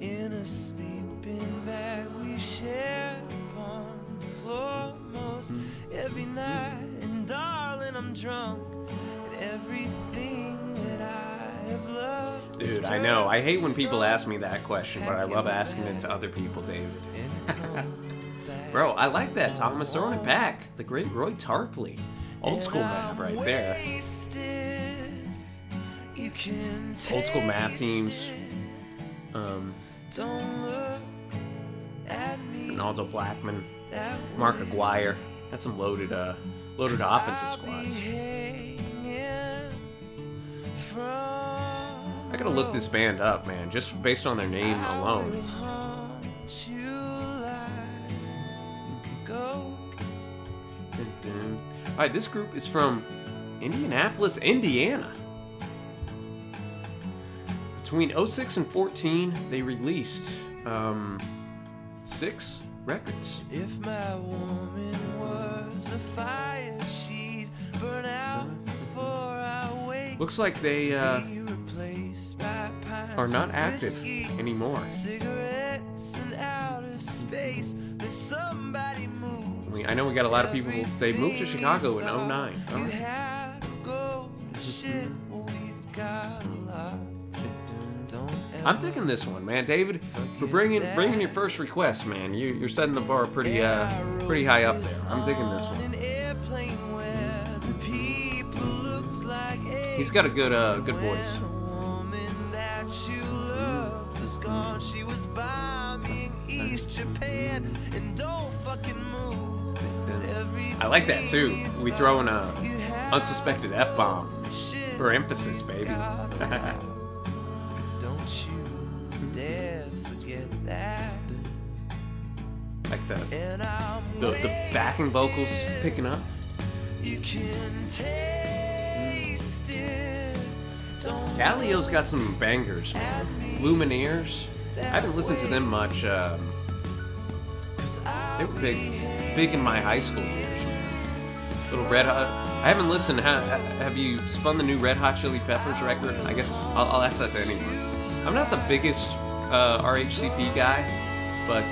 in a sleeping bag we shared upon the floor most every night. And darling, I'm drunk and everything that I have loved. Dude, I know. I hate when people ask me that question, but I love asking it to other people, David. Bro, I like that. Thomas throwing it back. The great Roy Tarpley. Old school math right there. Old school math teams. Ronaldo Blackman. Mark Aguirre. That's some loaded offensive squads. I gotta look this band up, man, just based on their name alone. Alright, this group is from Indianapolis, Indiana. Between 06 and 14, they released 6 records. If my woman was a fire, she'd burn out before I wake. Looks like they Be replaced by pints are not of active whiskey, anymore. cigarettes and outer space. There's somebody move. I mean, I know we got a lot of people. They moved to Chicago in 09. You had to go to shit. We've got a lot. Don't I'm thinking this one, man, David. For bringing your first request, man. You're setting the bar pretty high up there. I'm digging this one. an airplane where the people looked like He's got a good voice. a woman that you loved was gone. She was bombing East Japan and don't fucking move. 'Cause I like that too. We throw in a unsuspected F-bomb for emphasis, baby. Don't you dare forget that. Like the And I'm backing vocals picking up. You can taste it. Don't Galileo got some bangers, man. Lumineers. I haven't listened to them much. They were big in my high school years. Little Red Hot. I haven't listened. Have you spun the new Red Hot Chili Peppers record? I guess I'll ask that to anyone. I'm not the biggest RHCP guy, but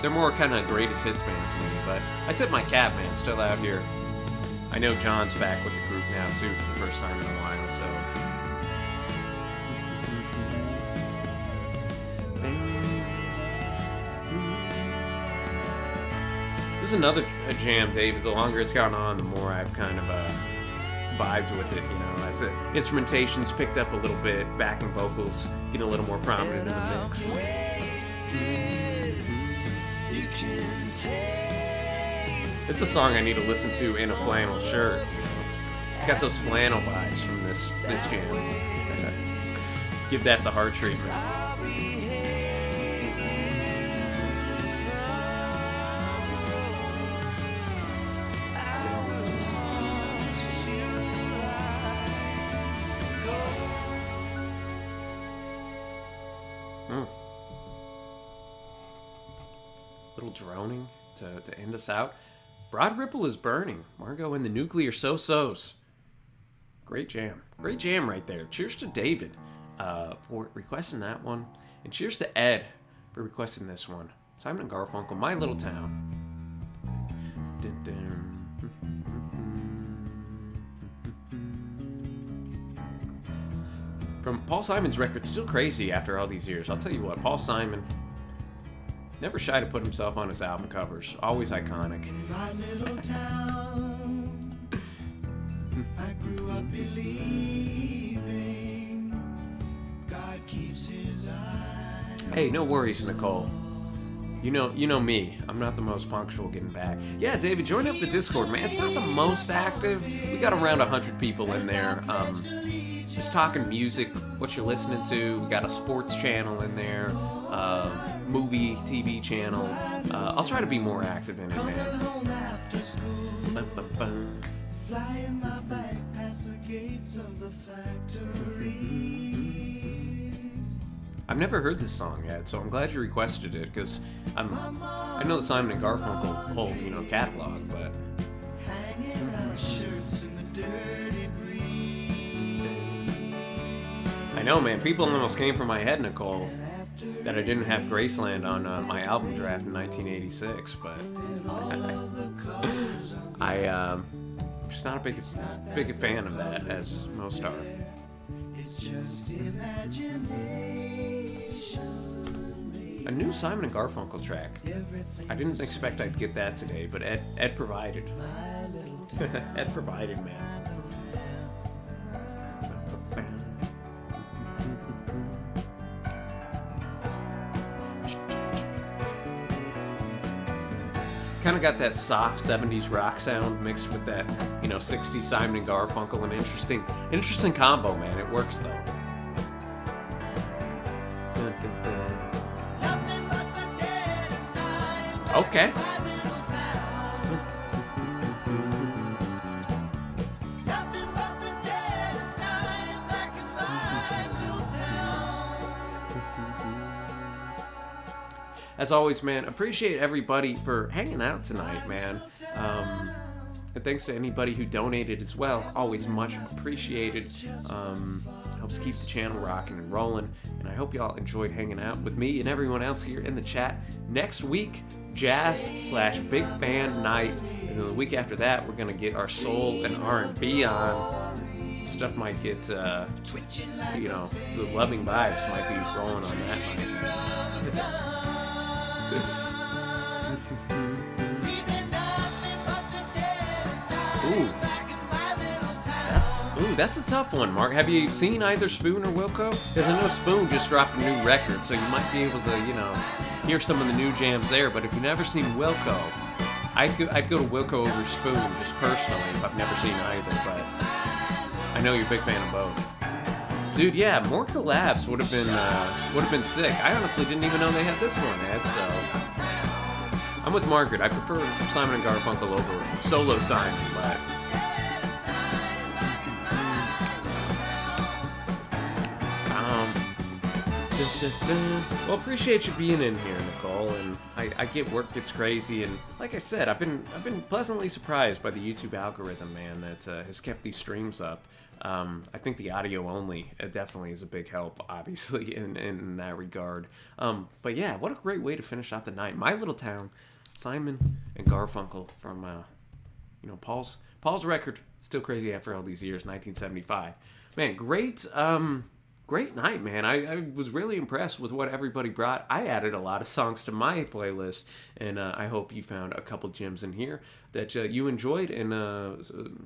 they're more kind of greatest hits band to me. But I tip my cap, man. Still out here. I know John's back with the group now too for the first time in a while. So. This is another jam, David. The longer it's gone on, the more I've kind of vibed with it. You know, as the instrumentation's picked up a little bit, backing vocals getting a little more prominent in the mix. It's a song I need to listen to in a flannel shirt. Got those flannel vibes from this jam. Give that the heart treatment. Little droning to end us out. Broad Ripple is Burning. Margot and the Nuclear So-Sos. Great jam. Great jam right there. Cheers to David for requesting that one. And cheers to Ed for requesting this one. Simon and Garfunkel, My Little Town. Dun, dun. From Paul Simon's record, Still Crazy after all these years. I'll tell you what, Paul Simon never shy to put himself on his album covers. Always iconic. My little town, I grew up believing God keeps his eye. Hey, no worries, Nicole. You know me. I'm not the most punctual getting back. Yeah, David, join up the Discord, man. It's not the most active. We got around 100 people in there. Just talking music, what you're listening to. We got a sports channel in there, movie, TV channel. I'll try to be more active in it, man. Flying my bike past the gates of the factories. I've never heard this song yet, so I'm glad you requested it, because I know the Simon and Garfunkel whole, catalog, but... Hanging out shirts in the dirty breeze. I know, man, people almost came for my head, Nicole, that I didn't have Graceland on my album draft in 1986, but... I'm just not a big fan of that, as most are. It's just imagination. A new Simon and Garfunkel track. I didn't expect I'd get that today, but Ed provided. Ed provided, man. Kind of got that soft 70s rock sound mixed with that, 60s Simon and Garfunkel. An interesting combo, man. It works, though. Okay. As always, man, appreciate everybody for hanging out tonight, man. And thanks to anybody who donated as well. Always much appreciated. Helps keep the channel rocking and rolling. And I hope y'all enjoyed hanging out with me and everyone else here in the chat. Next week, jazz/big band night. And then the week after that, we're going to get our soul and R&B on. Stuff might get, the loving vibes might be rolling on that night. That's a tough one, Mark. Have you seen either Spoon or Wilco? Because I know Spoon just dropped a new record, so you might be able to, hear some of the new jams there. But if you've never seen Wilco, I'd go to Wilco over Spoon, just personally, if I've never seen either. But I know you're a big fan of both. Dude, yeah, more collabs would have been sick. I honestly didn't even know they had this one, Ed. So I'm with Margaret. I prefer Simon and Garfunkel over solo Simon, but. Well, appreciate you being in here, Nicole, and I get work gets crazy, and like I said, I've been pleasantly surprised by the YouTube algorithm, man, that has kept these streams up. I think the audio only definitely is a big help, obviously, in that regard. But yeah, what a great way to finish off the night. My Little Town, Simon and Garfunkel from Paul's record, still crazy after all these years, 1975. Man, great night, man. I was really impressed with what everybody brought. I added a lot of songs to my playlist, and I hope you found a couple gems in here that you enjoyed, and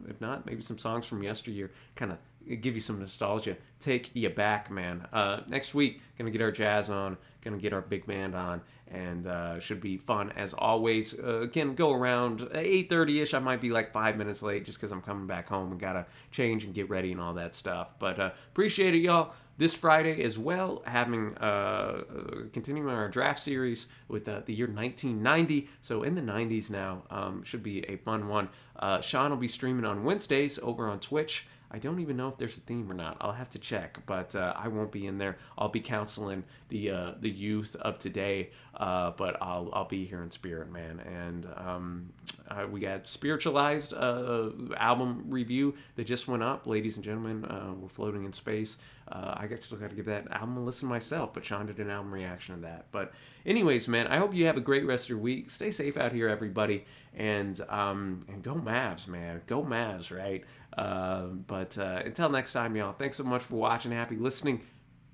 if not, maybe some songs from yesteryear kind of give you some nostalgia, take you back, man. Next week, gonna get our jazz on, gonna get our big band on, and should be fun as always. Again, go around 8:30ish. I might be like 5 minutes late just because I'm coming back home and gotta change and get ready and all that stuff. But appreciate it, y'all. This Friday as well, having continuing our draft series with the year 1990. So in the 90s now, should be a fun one. Sean will be streaming on Wednesdays over on Twitch. I don't even know if there's a theme or not. I'll have to check, but I won't be in there. I'll be counseling the youth of today, but I'll be here in spirit, man. And we got Spiritualized album review that just went up, ladies and gentlemen. We're floating in space. I still got to give that album a listen myself, but Sean did an album reaction to that. But anyways, man, I hope you have a great rest of your week. Stay safe out here, everybody, and go Mavs, man. Go Mavs, right? But until next time, y'all, thanks so much for watching. Happy listening.